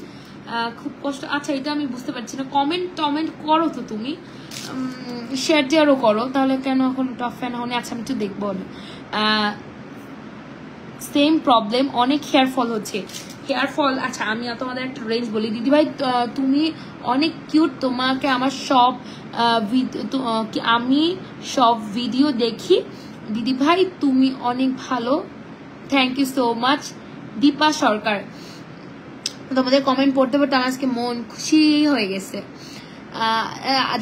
খুব কষ্ট। আচ্ছা এটা আমি বুঝতে পারছি না, টমেন্ট করো তো তুমি, শেয়ার টেয়ারও করো, তাহলে কেন এখন টপ ফ্যান হনে? আচ্ছা আমি একটু দেখবো। সেম প্রবলেম, অনেক হেয়ার ফল হচ্ছে। হেয়ার ফল, আচ্ছা আমি তোমাদের একটা রেঞ্জ বলি। দিদিভাই তুমি অনেক কিউট, তোমাকে আমার সব আমি সব ভিডিও দেখি। দিদিভাই তুমি অনেক ভালো, thank you so much. Dipa Sarkar, তোমাদের কমেন্ট পড়তে পড়তে আমার আজকে মন খুশি হয়ে গেছে।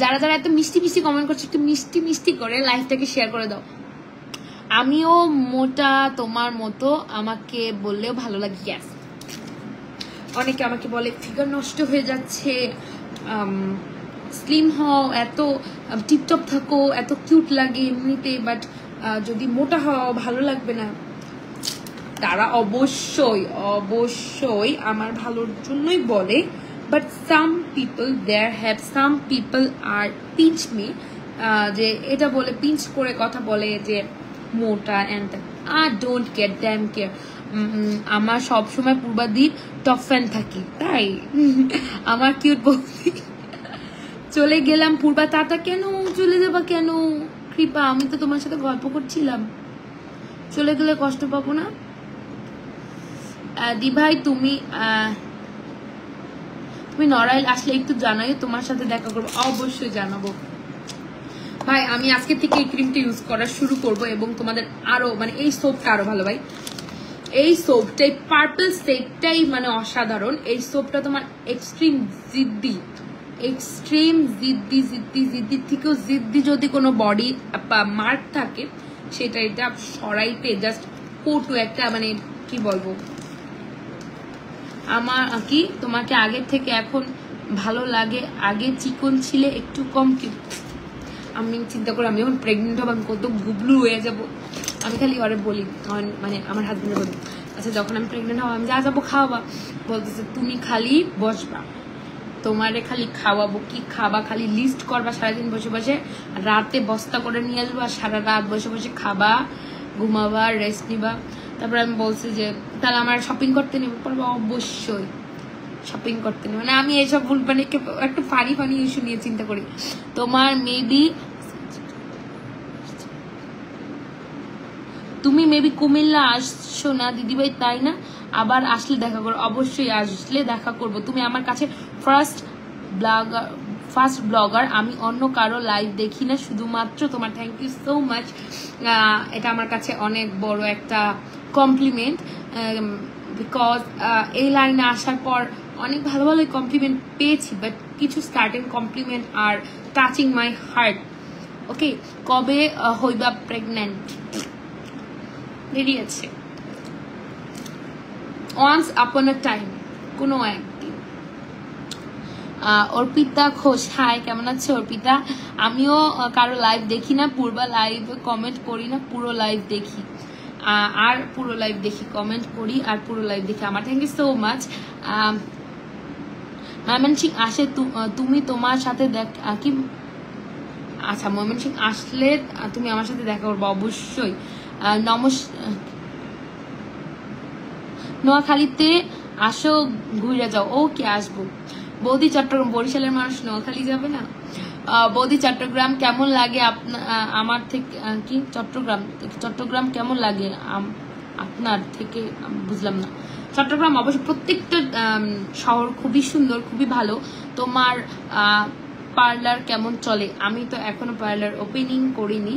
যারা যারা এত মিষ্টি মিষ্টি কমেন্ট করছে, একটু মিষ্টি মিষ্টি করে লাইভটাকে শেয়ার করে দাও। আমিও মোটা তোমার মতো, আমাকে বললেও ভালো লাগে। গ্যাস, অনেকে আমাকে বলে ফিগার নষ্ট হয়ে যাচ্ছে, স্লিম হও, এত টিপটপ থাকো, এত কিউট লাগে এমনিতে, বাট যদি মোটা হও ভালো লাগবে না। তারা অবশ্যই অবশ্যই আমার ভালোর জন্যই বলে, but some people are pinch me, যে এটা বলে পিঞ্চ করে কথা বলে যে মোটা and I don't care, damn care. আমার সবসময় পূর্বাদির টপ ফ্যান থাকি, তাই আমার কিউট বলছি। চলে গেলাম পূর্বা। তাতা কেন চলে যাবা কেন? কৃপা আমি তো তোমার সাথে গল্প করছিলাম, চলে গেলে কষ্ট পাবো না? দিভাই তুমি নড়াইল আসলে একটু জানাই, তোমার সাথে দেখা করবো, অবশ্যই জানাবো। ভাই আমি আজকে থেকে এই ক্রিমটা ইউজ করা শুরু করব, এবং তোমাদের আরো মানে এই সোপটা আরো ভালো। ভাই এই সোপটাই পার্পল সেটটাই মানে অসাধারণ। এই সোপটা তোমার এক্সট্রিম জিদ্দি থেকেও জিদ্দি যদি কোনো বডি মার্ক থাকে, সেটা এটা সরাইতে জাস্ট পটু একটা, মানে কি বলবো, আমার কি তোমাকে আগের থেকে এখন ভালো লাগে? আগে চিকন ছিলে, একটু কম কিউট। আমি চিন্তা করি আমি যখন প্রেগনেন্ট হবো আমি কত গুবলু হয়ে যাব। আমি খালি ঘরে বলি, মানে আমার হাজবেন্ডে বলি, আচ্ছা যখন আমি প্রেগনেন্ট হবো আমি যা যাবো খাওয়াবা, বলতেছে তুমি খালি বসবা, তোমারে খালি খাওয়াবো, কি খাবা খালি লিস্ট করবা, সারাদিন বসে বসে রাতে বস্তা করে নিয়ে আসবো, আর সারা রাত বসে বসে খাবা, ঘুমাবা, রেস্ট নিবা। তারপরে আমি বলছি যে তাহলে আমার শপিং করতে নিব, বলবো অবশ্যই শপিং করতে নিব। মানে আমি এইসব মানে একটু ফানি ইস্যু নিয়ে চিন্তা করি। তোমার তুমি মেবি কুমিল্লা আসছো না দিদিভাই, তাই না? আবার আসলে দেখা করো, অবশ্যই আসলে দেখা করব। তুমি আমার কাছে ফার্স্ট ব্লগার, আমি অন্য কারো লাইভ দেখি না, শুধুমাত্র তোমার। থ্যাংক ইউ সো মাচ, এটা আমার কাছে অনেক বড় একটা কমপ্লিমেন্ট, বিকজ এই লাইনে আসার পর অনেক ভালো ভালো কমপ্লিমেন্ট পেয়েছি, বাট কিছু স্টার্টিং কমপ্লিমেন্ট আর টাচিং মাই হার্ট। ওকে, কবে হইবা প্রেগনেন্ট? দেরি আছে, ওয়ান্স আপন আ টাইম, কোনো একদিন। অর্পিতা ঘোষ, হাই কেমন আছে অর্পিতা? আমিও কারো লাইভ দেখি না, পূর্বা লাইভ কমেন্ট করি না, পুরো লাইভ দেখি, আর পুরো লাইভ দেখি, কমেন্ট করি আর পুরো লাইভ দেখি আমার। Thank you so much. Mymensingh আসে তুমি তোমার সাথে কি, আচ্ছা ময়মনসিং আসলে তুমি আমার সাথে দেখা করবো অবশ্যই। নোয়াখালীতে আসো, ঘুরে যাও। ওকে আসবো। বৌদি চট্টগ্রাম, বরিশালের মানুষ নোয়াখালী যাবে না? বৌদি চট্টগ্রাম কেমন লাগে আমার থেকে? কি চট্টগ্রাম কেমন লাগে আপনার থেকে? বুঝলাম না। চট্টগ্রাম অবশ্যই, প্রত্যেকটা শহর খুবই সুন্দর, খুবই ভালো। তোমার পার্লার কেমন চলে? আমি তো এখনো পার্লার ওপেনিং করিনি,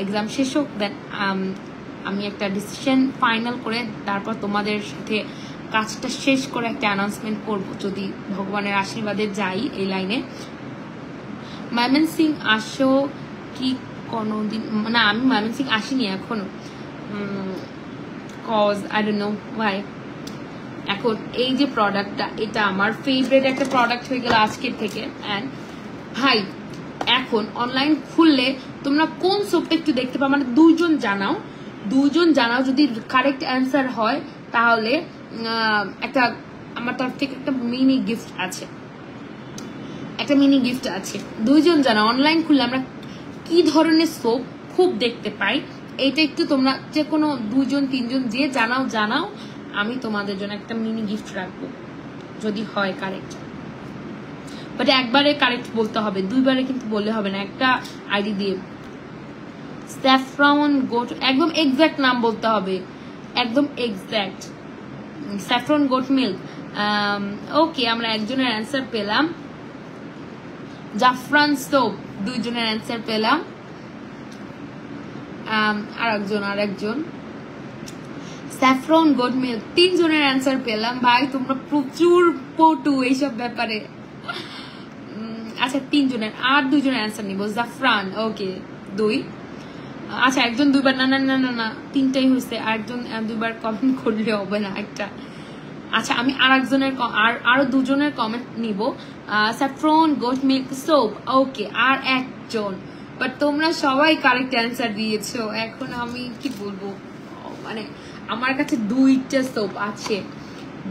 এক্সাম শেষ হোক দেন আমি একটা ডিসিশন ফাইনাল করে তারপর তোমাদের সাথে কাজটা শেষ করে একটা অ্যানাউন্সমেন্ট করব, যদি ভগবানের আশীর্বাদে যাই এই লাইনে। ময়মনসিং আসো কি কোনোদিন? না, আমি ময়মনসিং আসিনি এখনো। Cause I don't know why. এখন এই যে প্রোডাক্টটা, এটা আমার ফেভারিট একটা প্রোডাক্ট হয়ে গেল আজকের থেকে। অ্যান্ড ভাই এখন অনলাইন খুললে তোমরা কোন সোপটা একটু দেখতে পাও, মানে দুইজন জানাও যদি কারেক্ট অ্যান্সার হয় তাহলে একটা আমার তরফ থেকে একটা মিনি গিফট আছে। দুইজন জানাও অনলাইন খুললে আমরা কি ধরনের সোপ খুব দেখতে পাই, এইটা একটু তোমরা যে কোনো দুইজন তিনজন যে জানাও, আমি তোমাদের জন্য একটা মিনি গিফট রাখবো যদি হয় কারেক্ট। বাট একবারে কারেক্ট বলতে হবে, দুইবারে কিন্তু বললে হবে না। একটা আইডি দিয়ে স্যাফরন গোট, একদম এক্সাক্ট নাম বলতে হবে, একদম exact. Saffron goat milk. Okay, আমরা একজনের অ্যান্সার পেলাম। জাফরান সোপ, দুইজনের অ্যান্সার পেলাম। আরেকজন স্যাফরন গোট মিল্ক, তিনজনের অ্যান্সার পেলাম। ভাই তোমরা প্রচুর পটু এইসব ব্যাপারে। আচ্ছা তিনজনের, আর দুইজনের অ্যান্সার নিব। জাফরান, ওকে 2। আচ্ছা একজন দুইবার, না তিনটাই হয়েছে। আরেকজন দুইবার কমেন্ট করলে হবে না, একটা। আচ্ছা আমি আরো দুজনের কমেন্ট নিব। স্যাফরন গোট মিল্ক সোপ, ওকে। আর একজন, বাট তোমরা সবাই কারেক্ট অ্যান্সার দিয়েছো। এখন আমি কি বলবো, মানে আমার কাছে দুইটা সোপ আছে,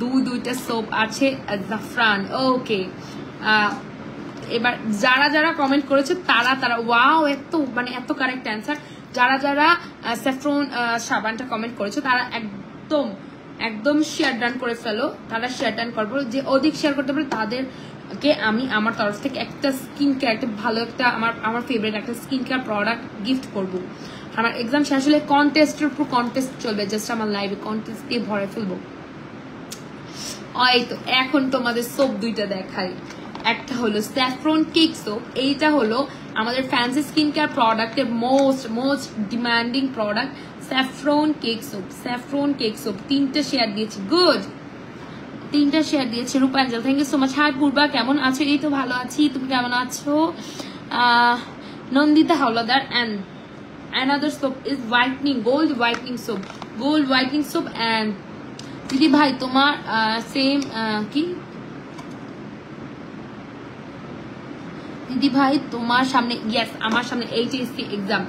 দুইটা সোপ আছে। জাফরান, ওকে। এবার যারা কমেন্ট করেছে তারা ওয়াও, এত কারেক্ট অ্যান্সার। যারা স্যাফরন সাবানটা কমেন্ট করেছে তারা একদম শেয়ার ডান করে ফেলো। তারা শেয়ার ডান করবো, যে অধিক শেয়ার করতে পারে তাদেরকে আমি আমার তরফ থেকে একটা স্কিন কেয়ার, একটা ভালো একটা আমার ফেভারিট একটা স্কিন কেয়ার প্রোডাক্ট গিফট করবো। আমার এক্সাম শেষ হলে কন্টেস্টের উপর কন্টেস্ট চলবে, জাস্ট আমার লাইভে কন্টেস্ট দিয়ে ভরে ফেলবো। এই তো এখন তোমাদের সোপ দুইটা দেখাই। একটা হলো স্যাফরন কেক সোপ, এইটা হলো আমাদের ফ্যান্সি স্কিন কেয়ার প্রোডাক্টের most demanding product saffron cake soap. 3টা শেয়ার দিয়েছি, গুড, 3টা শেয়ার দিয়েছি। Rupanjal, thank you so much. Hi Purba, কেমন আছো? এই তো ভালো আছি, তুমি কেমন আছো? Nandita Howlader. And another soap is gold whitening soap and দিদি ভাই তোমার সেম কি দিদি ভাই তোমার সামনে, ইয়েস আমার সামনে এইচএসসি এক্সাম,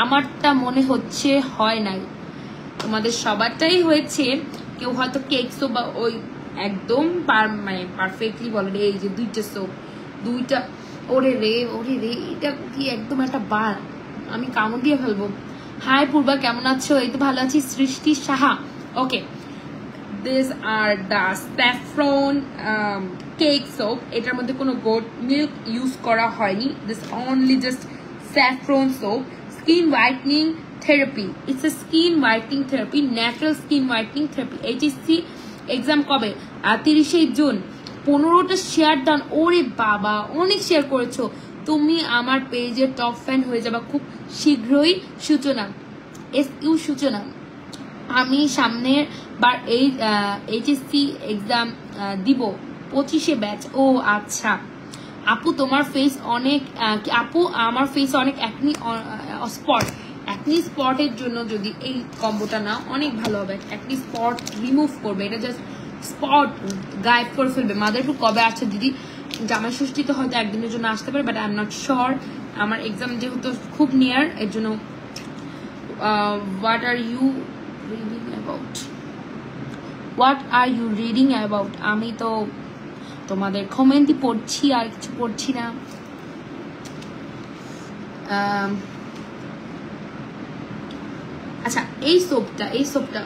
আমারটা মনে হচ্ছে হয় নাই, তোমাদের সবারটাই হয়েছে। কেউ হয়তো কেক সোপ বা ওই একদম মানে পারফেক্টলি বলে। এই যে দুইটা সোপ, দুইটা, ওরে রে এটা কি একদম একটা বার, আমি কামড় দিয়ে ফেলবো। হাই পূর্বা, কেমন আছো? এই তো ভালো আছি। Srishti Saha, okay. This are the saffron cake soap. এটার মধ্যে কোনো গোট মিল্ক ইউজ করা হয়নি, this only just saffron soap. Skin whitening therapy, it's a skin whitening therapy, natural skin whitening therapy. HSC exam কবে? 30 জুন। 15টা শেয়ার দান, ওরে বাবা অনেক শেয়ার করেছো, তুমি আমার পেজের টপ ফ্যান হয়ে যাবা খুব শীঘ্রই। সূচনা, সূচনা, আমি সামনের বার এই এইচএসসি এক্সাম দিব, 25 ব্যাচ। ও আচ্ছা আপু, তোমার ফেস অনেক আমার ফেস অনেক অ্যাকনি স্পটের জন্য যদি এই কম্বোটা না, অনেক ভালো হবে। অ্যাকনি স্পট রিমুভ করবে, এটা জাস্ট স্পট গায়েব করে ফেলবে। মাদারপুর কবে আছে দিদি? জামাই ষষ্ঠী তো হয়তো একদিনের জন্য আসতে পারে, but I am not sure. আমার এক্সাম যেহেতু খুব নিয়ার, এর জন্য what are you reading about? আমি তো তোমাদের কমেন্টই পড়ছি, আর কিছু পড়ছি না। আচ্ছা এই সোপটা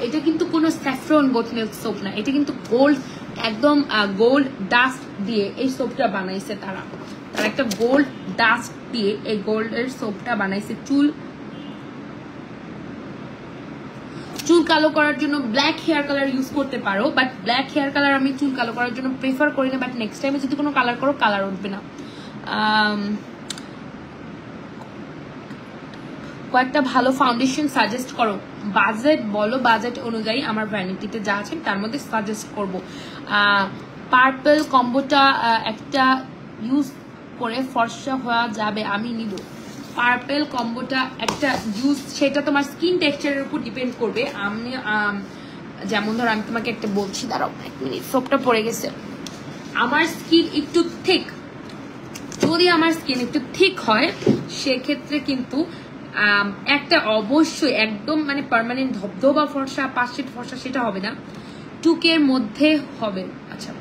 এটা কিন্তু কোনো স্যাফরন গোট মিল্ক সোপ না, এটা কিন্তু গোল্ড, একদম গোল্ড ডাস্ট দিয়ে এই সোপটা বানাইছে। তারা একটা গোল্ড ডাস্ট দিয়ে এই গোল্ডের সোপটা বানাইছে। চুল কালো করার জন্য ব্ল্যাক হেয়ার কালার ইউজ করতে পারো, বাট ব্ল্যাক হেয়ার কালার আমি চুল কালো করার জন্য প্রেফার করি না। বাট নেক্সট টাইমে যদি কোনো কালার করো, কালার উঠবে না। কয়েকটা ভালো ফাউন্ডেশন সাজেস্ট করো, বাজেট বলো, বাজেট অনুযায়ী আমার ভ্যানিটিতে যা আছে তার মধ্যে সাজেস্ট করবো। পার্পল কম্বোটা একটা ইউজ করে ফর্সা হওয়া যাবে, আমি নিব। পার্পল কম্বোটা একটা ইউজ, সেটা তোমার স্কিন টেক্সচারের উপর ডিপেন্ড করবে। আমি যেমন ধরো আমি তোমাকে একটা বলছি, দাঁড়াও 1 মিনিট, সোপটা পড়ে গেছে। আমার স্কিন একটু থিক, যদি আমার স্কিন একটু থিক হয় সেক্ষেত্রে কিন্তু একটা অবশ্যই একদম মানে পার্মানেন্ট ধবধবা ফর্সা, পাশের ফর্সা সেটা হবে না, টুকের মধ্যে হবে। আচ্ছা,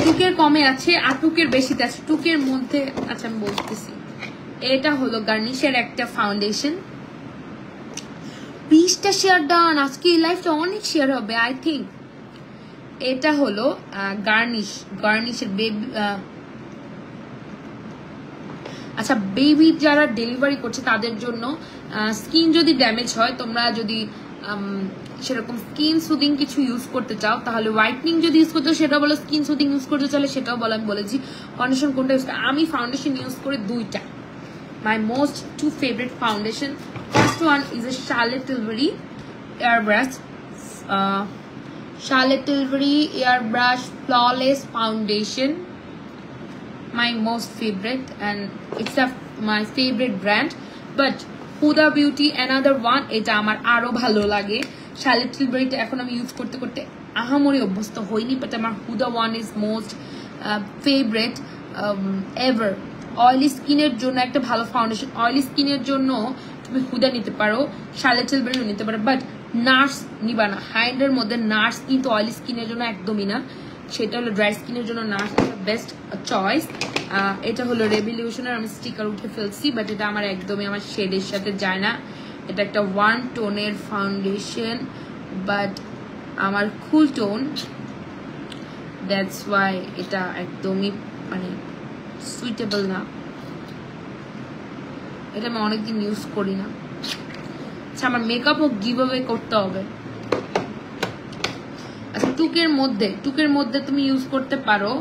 টুকের কমে আছে আর টুকের বেশিতে আছে, টুকের মধ্যে। আচ্ছা আমি বলতেছি, এটা হলো গার্নিশের একটা ফাউন্ডেশন। 20টা শেয়ার ডান, আজকে এই লাইফটা অনেক শেয়ার হবে আই থিঙ্ক। এটা হলো গার্নিশের বেবি। আচ্ছা, বেবি যারা ডেলিভারি করছে তাদের জন্য স্কিন যদি ড্যামেজ হয়, তোমরা যদি সেরকম স্কিন সুদিং কিছু ইউজ করতে চাও তাহলে হোয়াইটনিং যদি ইউজ করতে সেটা বলো, স্কিন সুদিং ইউজ করতে চাইলে সেটাও বলো। আমি বলেছি ফাউন্ডেশন কোনটা ইউজ করি, আমি ফাউন্ডেশন ইউজ করে 2টা। My most 2 favourite foundation, first one is a Charlotte Tilbury Airbrush Flawless Foundation, my most favorite, and it's my favorite brand. But Huda Beauty another one, এটা আমার আরো ভালো লাগে। Charlotte Tilbury টা এখন আমি ইউজ করতে করতে আহামরি অভ্যস্ত হইনি, বাট আমার Huda one is most favorite ever. Oily স্কিনের জন্য একটা ভালো ফাউন্ডেশন, অয়েলি স্কিনের জন্য তুমি হুদা নিতে পারো, Charlotte Tilbury নিতে পারো, বাট নার্স নিবা না। হাইন্ডের মধ্যে নার্স কিন্তু অয়েলি স্কিনের জন্য একদমই না, সেটা হলো ড্রাই স্কিনের জন্য নার্স বেস্ট চয়েস। এটা হলো রেভলিউশনের, আমি স্টিকার উঠে ফেলছি, বাট এটা আমার একদমই আমার শেডের সাথে যায় না। এটা একটা 1 টোনের ফাউন্ডেশন, বাট আমার কুল টোন, দ্যাটস ওয়াই এটা একদমই মানে সুইটেবল না। এটা আমি অনেকদিন ইউজ করি না। আচ্ছা, আমার মেকআপও গিভঅ্যাওয়ে করতে হবে। আচ্ছা, টুকের মধ্যে তুমি ইউজ করতে পারো,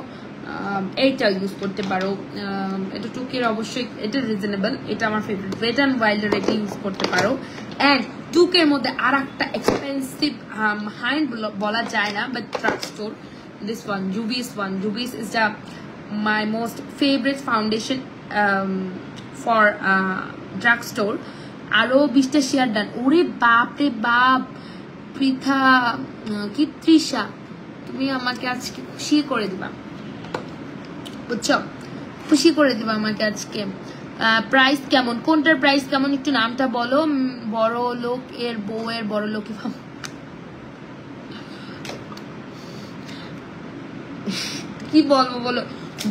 এইটা ইউজ করতে পারো। এটা টুকের অবশ্যই, এটা রিজনেবল, এটা আমার ফেভারিট। ওয়েট অ্যান্ড ওয়াইল্ডের এটা ইউজ করতে পারো। অ্যান্ড টুকের মধ্যে আর একটা এক্সপেন্সিভ হাইন্ড বলা যায় না, but drug store, this one Juvies is the my most favorite foundation for drugstore. আরো 20টা শেয়ার ডান। ওরে বাপ রে বাপ, পৃথা কি তৃষা, তুমি আমাকে আজকে খুশি করে দিবা, বুঝছো? খুশি করে দিবা আমাকে আজকে। প্রাইস কেমন, কোনটার প্রাইস কেমন একটু নামটা বলো। বড় লোক এর বউয়ের বড় লোকই কি বলবো বলো,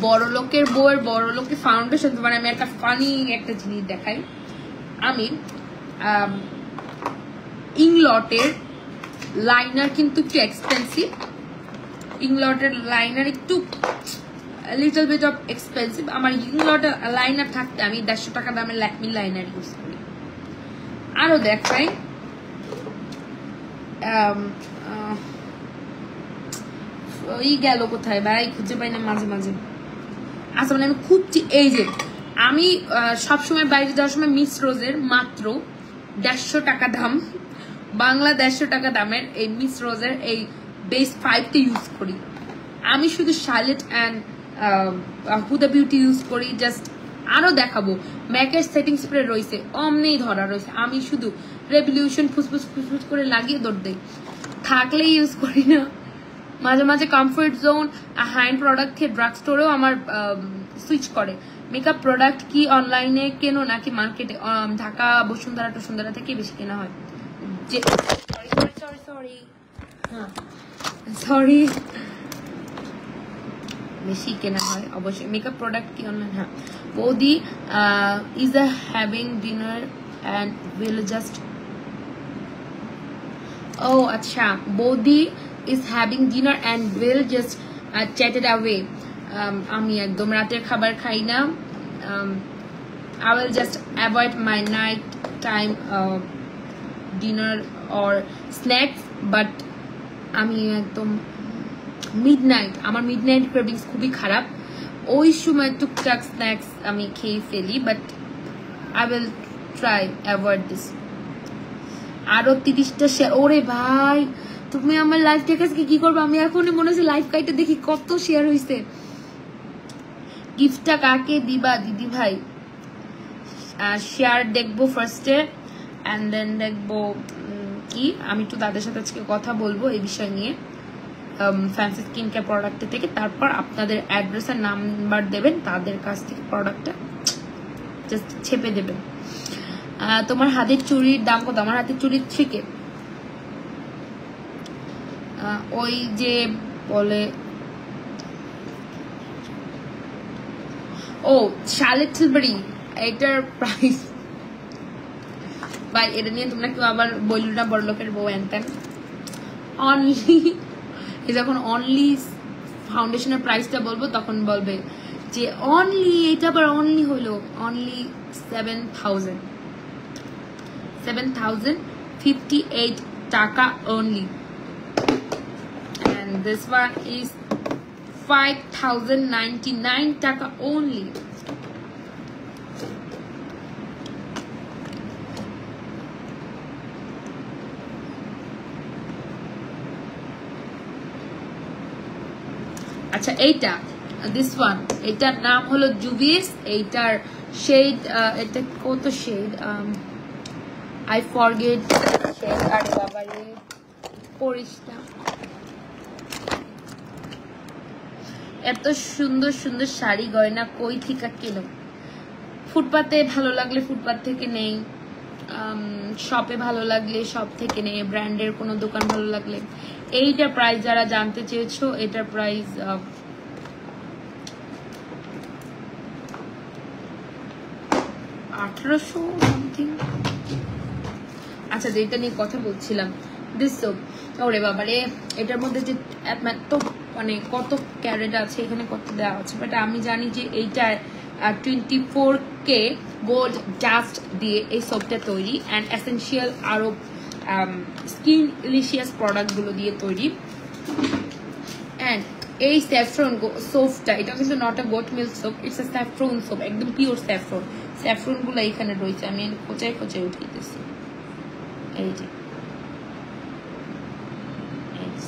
বড় লোকের বউয়ের বড় লোকের ফাউন্ডেশন। তোমার আমি একটা ফানি একটা জিনিস দেখাই। আমি ইংলটের লাইনার কিন্তু একটু এক্সপেন্সিভ, ইংলটের লাইনার একটু লিটল বিট অফ এক্সপেন্সিভ। আমার ইংলটের লাইনার থাকতে আমি 150 টাকা দামের ল্যাকমি লাইনার ইউজ করি। আরো দেখাই, ওই গেল কোথায় ভাই, খুঁজে পাই না মাঝে মাঝে। আচ্ছা, মানে আমি খুঁজছি, এই যে আমি সবসময় বাইরে যাওয়ার সময় মিস রোজের মাত্র 150 টাকা দাম, বাংলা 150 টাকা দামের এই মিস রোজের এই বেস 5টা ইউজ করি। আমি শুধু Charlotte and Huda Beauty use করি। জাস্ট আরো দেখাবো, ম্যাকের সেটিং স্প্রে রয়েছে, অমনেই ধরা রয়েছে। আমি শুধু রেভলিউশন ফুসফুস করে লাগিয়ে দৌড় দেই, থাকলে ইউজ করি না। মাঝে মাঝে কমফোর্ট জোন হাইন্ড প্রোডাক্ট থেকে ড্রাগ স্টোরেও আমার সুইচ করে। মেকআপ প্রোডাক্ট কি অনলাইনে কেনো নাকি মার্কেটে? ঢাকা বসুন্ধরা থেকে বেশি কেনা হয়। যে সরি বেশি কেনা হয় অবশ্যই। মেকআপ প্রোডাক্ট কি অনলাইন? হ্যাঁ। বৌদি is a having dinner and will just, ও আচ্ছা, বৌদি is having dinner and will just chat it away. আমি একদম রাতের খাবার খাই না। I will just avoid my night time dinner or snacks, but আমি একদম মিডনাইট, আমার মিডনাইট ক্রেভিংস খুবই খারাপ। ওই সময় টুকটাক স্ন্যাক্স আমি খেয়ে ফেলি, but I will try avoid this. আরো 30টা শেয়ার। ওরে ভাই, তুমি আমার লাইভ থেকে আজকে কি করবো? আমি এখন মনে হচ্ছে লাইভ কাইটে দেখি কত শেয়ার হয়েছে। গিফটটা কাকে দিবা দিদি ভাই? শেয়ার দেখবো ফার্স্টে, অ্যান্ড দেন দেখবো কি আমি একটু তাদের সাথে আজকে কথা বলবো এই বিষয় নিয়ে ফ্যান্সি স্কিন কেয়ার প্রোডাক্টের থেকে। তারপর আপনাদের অ্যাড্রেস আর নাম্বার দেবেন, তাদের কাছ থেকে প্রোডাক্টটা জাস্ট ছেপে দেবেন। তোমার হাতের চুড়ির দাম কত? আমার হাতের চুড়ির থেকে ওই যে বলে ও শার্লেট সিলভারি, এটার প্রাইস ভাই এটা নিয়ে তোমরা কেউ আবার বলল না বড় লোকের বউ এনতেন। অনলি যখন অনলি ফাউন্ডেশনের প্রাইসটা বলবো তখন বলবে যে অনলি, এটা আবার অনলি হলো অনলি 7,058 টাকা only, and this one is 5,099 টাকা only. আচ্ছা এইটা দিস ওয়ান, এটার নাম হলো জুভিস, এইটার শেড এটা কত শেড আই ফরগেট শেড। আরে বাবা রে পড়িস না, এত সুন্দর সুন্দর শাড়ি গয়না কই থেকে কিনো? ফুটপাতে ভালো লাগলে ফুটপাত থেকে নেই, শপে ভালো লাগলে শপ থেকে নেই, ব্র্যান্ডের কোনো দোকান ভালো লাগলে। এইটার প্রাইস যারা জানতে চেয়েছো, এটার প্রাইস 1800 সামথিং। আচ্ছা যেটা নিয়ে কথা বলছিলাম দিস সোপ, ওরে বাবারে এটার মধ্যে যে তো মানে কত ক্যারেট আছে, এখানে কত দেওয়া আছে, বাট আমি জানি যে এইটা 24K গোল্ড ডাস্ট দিয়ে এই সোপটা তৈরি, অ্যান্ড এসেনশিয়াল আরো স্কিন ইলিশিয়াস প্রোডাক্টগুলো দিয়ে তৈরি। অ্যান্ড এই স্যাফরন সোপটা, এটা কিন্তু not a goat milk soap, it's a saffron soap, একদম পিওর স্যাফরন। স্যাফরন গুলো এখানে রয়েছে, আমি খোঁচাই খোঁচাই উঠাইতেছি। এই যে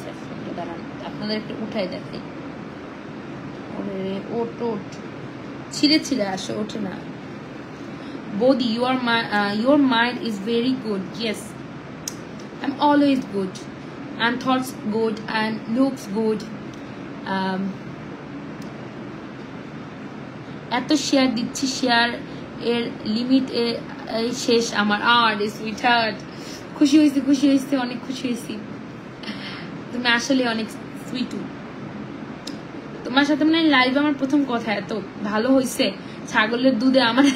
স্যাফরনটা দাঁড়ান আপনাদের একটু উঠাই দেখাই। ওরে ওট ওট ছিঁড়ে ছিঁড়ে আসে, ওঠে না। Bodhi, your mind is very good. Yes, I'm always good, and thoughts good, and looks good. এত শেয়ার দিচ্ছি, শেয়ার এর লিমিট শেষ আমার। আর সুইট হার্ট, খুশি হয়েছি খুশি হয়েছি, অনেক খুশি হয়েছি। তুমি আসলে অনেক সুইটু। তোমার সাথে মানে লাইভ আমার প্রথম কথা, এত ভালো হয়েছে। ছাগলের দুধে আমার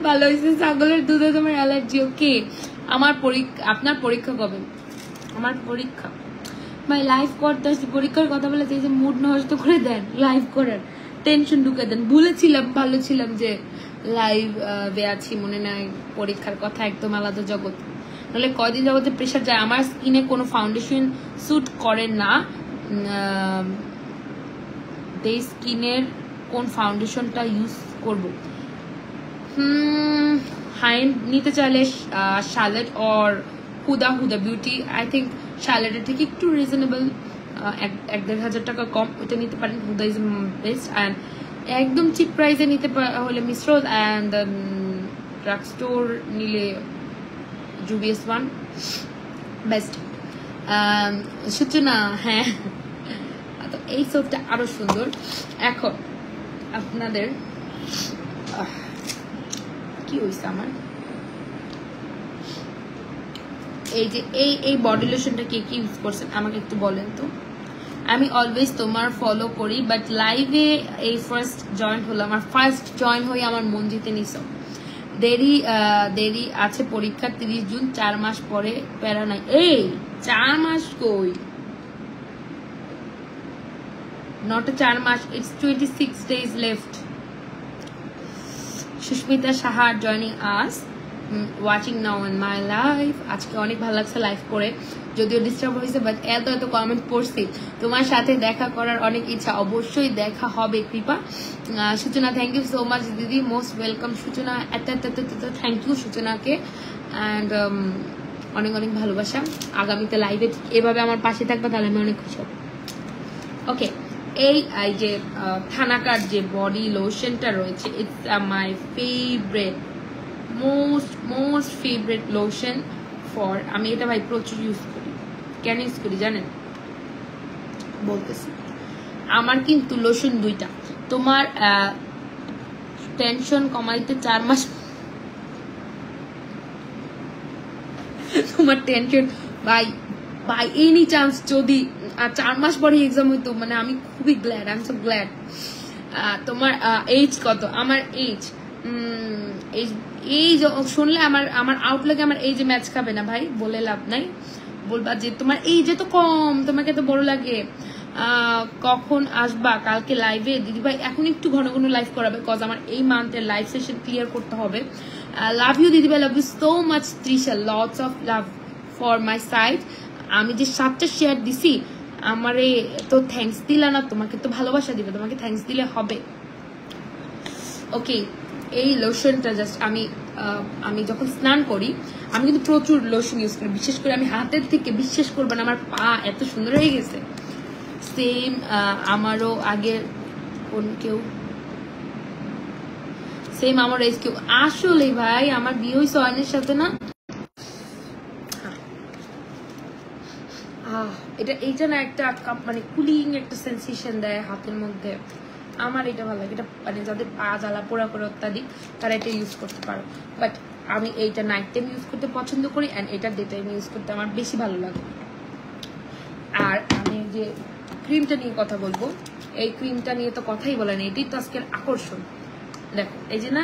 ভালো হয়েছে, ছাগলের দুধে তোমার অ্যালার্জি। ওকে আমার পরীক্ষা, আপনার পরীক্ষা কবে? আমার পরীক্ষা ভাই লাইভ করতে আসছি, পরীক্ষার কথা বলে যে মুড নষ্ট করে দেন, লাইভ করার টেনশন ঢুকে দেন। ভুলেছিলাম, ভালো ছিলাম যে লাইভ আছি, মনে নাই পরীক্ষার কথা, একদম আলাদা জগৎ। নাহলে কয়দিন যাবতে প্রেশার যায়। আমার স্কিনে কোনো ফাউন্ডেশন স্যুট করে না, এই স্কিনের কোন ফাউন্ডেশনটা ইউজ করব? হাইন্ড নিতে চাইলে Charlotte or Huda beauty. I think শার্লেটের থেকে একটু রিজনেবল, 1-1.5 টাকা কম, ওইটা নিতে পারেন। Huda is best. অ্যান্ড একদম চিপ প্রাইসে নিতে হলে Miss Rose, and drug store নিলে জুবিএস ওয়ান বেস্ট। সূচনা, হ্যাঁ তো এই সোপটা আরো সুন্দর। এখন আপনাদের কি হয়েছে আমার, এই যে এই বডি লোশনটা কে কি ইউজ করছেন আমাকে একটু বলেন তো। আমি অলওয়েজ তোমার ফলো করি, বাট লাইভে এই ফার্স্ট জয়েন হলো, আমার ফার্স্ট জয়েন হয়ে আমার মন জিতে নিছো। দেরি আছে পরীক্ষা 30 জুন, 4 মাস পরে, প্যারা নাই। এই 4 মাস কই, not a 4 mass, it's 26 days left. Susmita Saha joining us, watching now on my live. আজকে অনেক ভালো লাগছে লাইভ করে, যদিও ডিস্টার্ব হয়েছে, বাট এত কমেন্ট পড়ছি। তোমার সাথে দেখা করার অনেক ইচ্ছা, অবশ্যই দেখা হবে কৃপা। সূচনা থ্যাংক ইউ সো মাচ দিদি, মোস্ট ওয়েলকাম সূচনা। থ্যাংক ইউ সূচনাকে, অ্যান্ড অনেক অনেক ভালোবাসা। আগামীতে লাইভে এভাবে আমার পাশে থাকবে, তাহলে আমি অনেক খুশি হব। ওকে এই যে থানাকার যে বডি লোশনটা রয়েছে, it's my favourite, most favourite lotion for, আমি এটা ভাই প্রচুর ইউজ করি। কেন ইউজ করি জানেন? বলতেছি, আমার কিন্তু লোশন দুইটা। তোমার টেনশন কমাইতে 4 মাস, তোমার টেনশন বাই এনি চান্স যদি 4 মাস পরে এক্সাম হইতো, মানে আমি খুবই glad, I am so glad. তোমার এজ কত? আমার এজ এই শুনলে আমার আউটলুকে আমার এই যে ম্যাচ খাবে না ভাই, বলে লাভ নাই। বলবা যে তোমার এই যে তো কম, তোমাকে তো বড় লাগে, কখন আসবা কালকে লাইভে? দিদি ভাই এখন একটু ঘন ঘন লাইভ করাবে, কজ আমার এই মান্থের লাইভ সেশন ক্লিয়ার করতে হবে। লাভ ইউ দিদি ভাই, love you so much Trisha, lots of love for my side. আমি যে 7টা শেয়ার দিছি, আমারে তো থ্যাঙ্কস দিলা না, তোমাকে তো ভালোবাসা দিবে, তোমাকে থ্যাঙ্কস দিলে হবে। ওকে, এই লোশনটা জাস্ট আমি যখন স্নান করি আমি কিন্তু প্রচুর লোশন ইউজ করি, বিশেষ করে আমি হাতের থেকে, বিশ্বাস করবেন আমার পা এত সুন্দর হয়ে গেছে। সেম আমারও আগের কেউ সেম আমার এজ কেউ, আসলে ভাই আমার বিয়ে হয়েছে অয়নের সাথে না, এইটা না একটা মানে কুলিং একটা সেন্সেশন দেয় হাতের মধ্যে, আমার এটা ভালো লাগে। এটা মানে যাদের পা জ্বালা পোড়া করে অত্যাধিক তারা এটা ইউজ করতে পারো, বাট আমি এইটা নাইট টাইম ইউজ করতে পছন্দ করি, অ্যান্ড এটা ডে টাইম ইউজ করতে আমার বেশি ভালো লাগে। আর আমি যে ক্রিমটা নিয়ে কথা বলবো, এই ক্রিমটা নিয়ে তো কথাই বলে না, এটাই তো আজকের আকর্ষণ। দেখো এই যে না,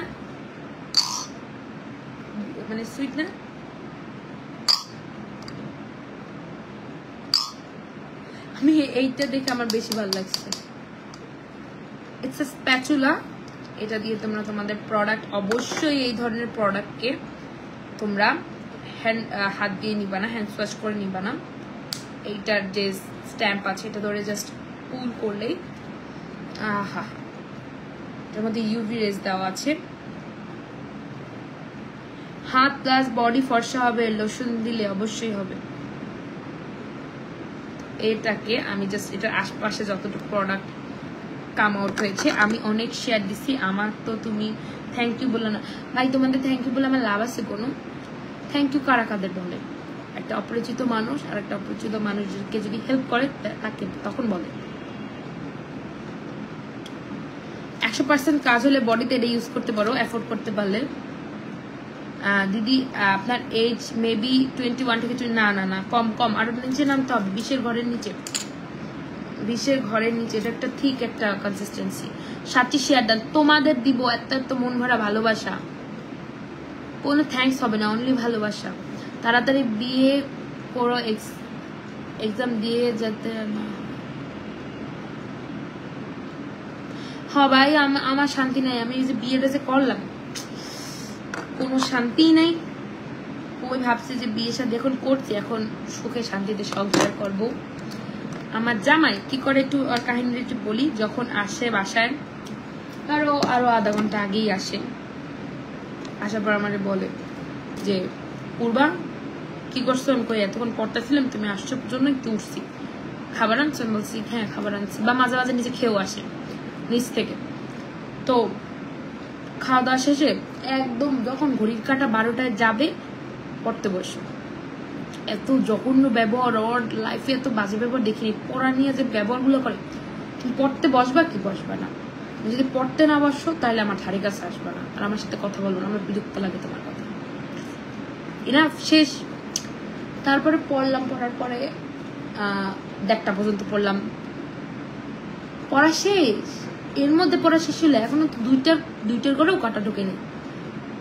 মানে সুইট না, আমি এইটা দেখে আমার বেশি ভালো লাগছে। ইটস আ স্প্যাচুলা, এটা দিয়ে তোমরা তোমাদের প্রোডাক্ট, অবশ্যই এই ধরনের প্রোডাক্টকে তোমরা হাত দিয়ে নিবা না, হ্যান্ড ওয়াশ করে নিবা না। এইটার যে স্ট্যাম্প আছে এটা ধরে জাস্ট পুল করলেই, আহা, এটার মধ্যে ইউভি রেজ দেওয়া আছে। হাত প্লাস বডি ফর্সা হবে লোশন দিলে, অবশ্যই হবে। এটাকে আমি জাস্ট এটার আশপাশে যতটুকু প্রোডাক্ট কাম আউট হয়েছে আমি অনেক শেয়ার দিছি, আমার তো তুমি থ্যাংক ইউ বলো না ভাই, তোমাদের থ্যাংক ইউ বলে আমার লাভ আছে কোনো? থ্যাংক ইউ কারা কাদের বলে? একটা অপরিচিত মানুষ আর একটা অপরিচিত মানুষকে যদি হেল্প করে তাকে তখন বলে। 100% কাজ হলে বডিতে এটা ইউজ করতে পারো, এফোর্ড করতে পারলে। দিদি আপনার এজ মেবি 21 থেকে না কম, আরো নিচে নামতে হবে, 20-এর ঘরের নিচে, 20-এর ঘরের নিচে। এটা একটা ঠিক একটা কনসিস্টেন্সি। 7টি শেয়ার ডান, তোমাদের দিব এত মন ভরা ভালোবাসা, কোনো থ্যাঙ্কস হবে না, অনলি ভালোবাসা। তাড়াতাড়ি বিয়ে করো, এক্সাম দিয়ে যেতে না। হ্যাঁ ভাই, আমার শান্তি নাই, আমি এই যে বিয়েটা যে করলাম কোনো শান্তি নাই। ওই ভাবছি যে বিয়ে শাদী এখন করছি, এখন সুখে শান্তিতে সংসার করব। আমার জামাই কি করে একটু কাহিনীটা একটু বলি। যখন আসে বাসায়, আরো আধা ঘন্টা আগেই আসে, আসার পর আমারে বলে যে পূর্বা কি করছো? আমি কই এতক্ষণ পড়তেছিলাম, তুমি আসছো জন্য একটু উঠছি, খাবার আনছো? আমি বলছি হ্যাঁ খাবার আনছি, বা মাঝে মাঝে নিজে খেয়েও আসে নিচ থেকে। তো খাওয়া দাওয়া শেষে একদম যখন ঘড়ির কাঁটা 12টায় যাবে পড়তে বসে, এত জঘন্য ব্যবহার, ওর লাইফে এত বাজে ব্যবহার দেখিনি। পড়া নিয়ে যে ব্যবহারগুলো করে, তুমি পড়তে বসবা কি বসবা না, যদি পড়তে না বসো তাহলে আমার ধারে কাছে আসবা না, আর আমার সাথে কথা বলবো না, আমার বিরক্ত লাগে তোমার কথা। এনা শেষ। তারপরে পড়লাম, পড়ার পরে 1টা পর্যন্ত পড়লাম, পড়া শেষ। এর মধ্যে পড়া শেষ হলে এখনো তো দুইটার করেও কাটা ঢোকে নেই।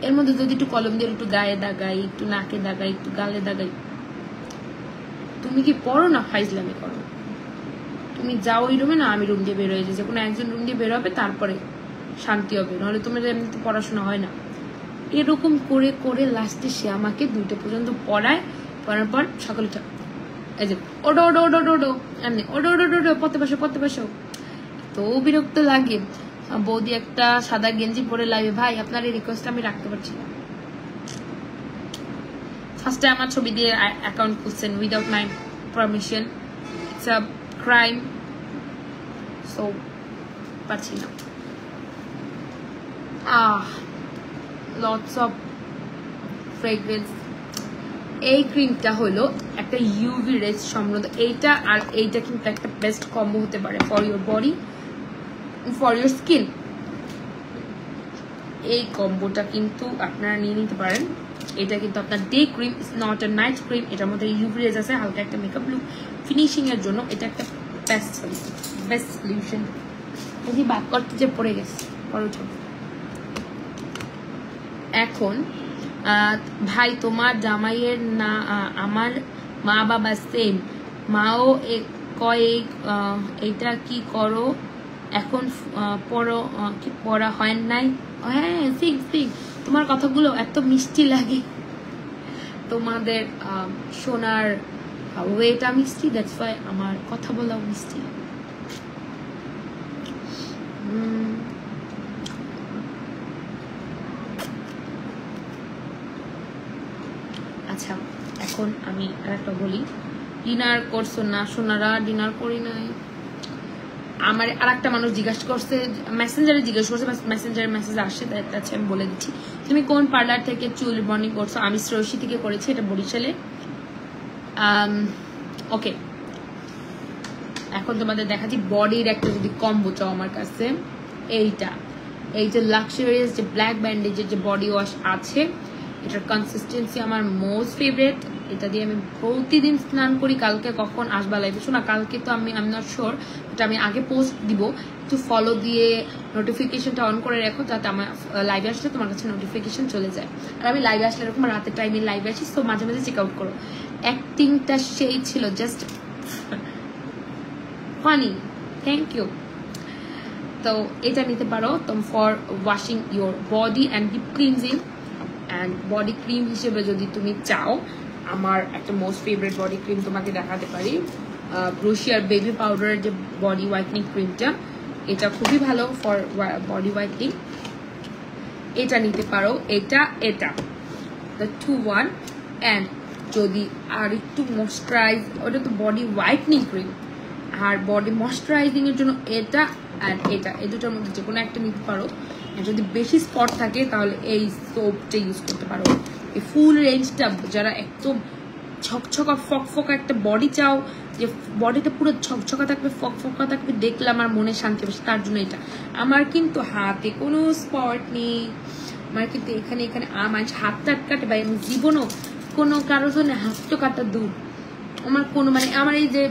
এর মধ্যে যদি একটু কলম দিয়ে একটু গায়ে দাগাই, একটু নাকে দাগাই, একটু গালে দাগাই। তুমি কি পড়ো না ফাইজলামি করো? তুমি যাও ওই রুমে, না আমি রুম দিয়ে বের হয়ে যাই, যে কোনো একজন রুম দিয়ে বের হবে তারপরে শান্তি হবে, নাহলে তোমার এমনিতে পড়াশোনা হয় না। এরকম করে করে লাস্টে সে আমাকে 2টা পর্যন্ত পড়ায়। পড়ার পর সকালে এই যে ওডো ওডো ওডো ওডো এমনি ওডো ওডো ওডো পড়তে বসো। তো বিরক্ত লাগে। বৌদি একটা সাদা গেঞ্জি পরে লাইভে, ভাই আপনার এই রিকোয়েস্ট আমি রাখতে পারছি না। ফার্স্টে আমার ছবি দিয়ে অ্যাকাউন্ট খুলছেন without my permission, it's a crime. So পারছি না। Lots of fragrance. এই ক্রিমটা হলো একটা ইউভি রেজ সমৃদ্ধ, এইটা আর এইটা কিন্তু একটা বেস্ট কম্বো হতে পারে for your body, for your skin. এই কম্বোটা কিন্তু আপনারা নিয়ে নিতে পারেন। এটা কিন্তু আপনার day cream, is not a night cream. এটার মধ্যে ইউভি রেজ আছে, হালকা একটা মেকআপ লুক ফিনিশিং এর জন্য এটা একটা বেস্ট সলিউশন। এই বাদ করতে যে পড়ে গেছে এখন। ভাই তোমার জামাইয়ের না আমার মা বাবা সেম, মাও কয় এইটা কি করো এখন কি পড়া হয় নাই? হ্যাঁ ঠিক ঠিক, তোমার কথাগুলো এত মিষ্টি লাগে, তোমাদের শোনার ওয়েটা মিষ্টি, দ্যাটস ওয়াই আমার কথা বলাও মিষ্টি। আচ্ছা এখন আমি আরেকটা বলি, ডিনার করছো না সোনারা? ডিনার করি নাই। আমার আরেকটা মানুষ জিজ্ঞাসা করছে, মেসেঞ্জারে জিজ্ঞাসা করছে, মেসেঞ্জারে মেসেজ আসছে, তাই আমি বলে দিচ্ছি। তুমি কোন পার্লার থেকে চুল রিবন্ডিং করছো? আমি শ্রেয়সী থেকে করেছি, এটা বরিশালে। ওকে, এখন তোমাদের দেখাচ্ছি বডির একটা যদি কম্বো চাও আমার কাছে, এই যে লাক্সারিয়াস যে ব্ল্যাক ব্যান্ডেজের যে বডি ওয়াশ আছে, এটার কনসিস্টেন্সি আমার মোস্ট ফেভারিট। এটা দিয়ে আমি প্রতিদিন স্নান করি। কালকে কখন আসবা লাইভে? শোনা, কালকে তো আমি নট শিওর, এটা আমি আগে পোস্ট দিব, একটু ফলো দিয়ে নোটিফিকেশনটা অন করে রাখো, যাতে আমার লাইভে আসলে তোমার কাছে নোটিফিকেশন চলে যায়। আর আমি লাইভে আসলে এরকম রাতের টাইমে লাইভে আসি, তো মাঝে মাঝে চেক আউট করো। অ্যাক্টিংটা সেই ছিল, জাস্ট ফানি। Thank you. তো এটা নিতে পারো তুমি for washing your body and deep cleansing. And body cream হিসেবে যদি তুমি চাও, আমার একটা মোস্ট ফেভারিট বডি ক্রিম তোমাকে দেখাতে পারি, ব্রুশিয়ার বেবি পাউডারের যে বডি হোয়াইটনিং ক্রিমটা, এটা খুবই ভালো ফর বডি হোয়াইটনিং। এটা নিতে পারো, এটা দ্য 2-1। অ্যান্ড যদি আর একটু ময়শ্চারাইজ, ওটা তো বডি হোয়াইটনিং ক্রিম, আর বডি ময়শ্চারাইজিং এর জন্য এটা অ্যান্ড এটা, এই দুটোর মধ্যে যে কোনো একটা নিতে পারো। যদি বেশি স্পট থাকে তাহলে এই সোপটা ইউজ করতে পারো। এই ফুল রেঞ্জটা, যারা একদম ছকছকা ফকফকা একটা বডি চাও, যে বডিটা পুরো ছকছকা থাকবে, ফকফকা থাকবে, দেখলে আমার মনে শান্তি পাবে, তার জন্য এটা। আমার কিন্তু হাতে কোনো স্পট নেই, আমার কিন্তু এখানে আমার হাত কাটে ভাই, আমি জীবনও কোনো কারোর জন্য হাতটা কাটা দূর, আমার কোনো আমার এই যে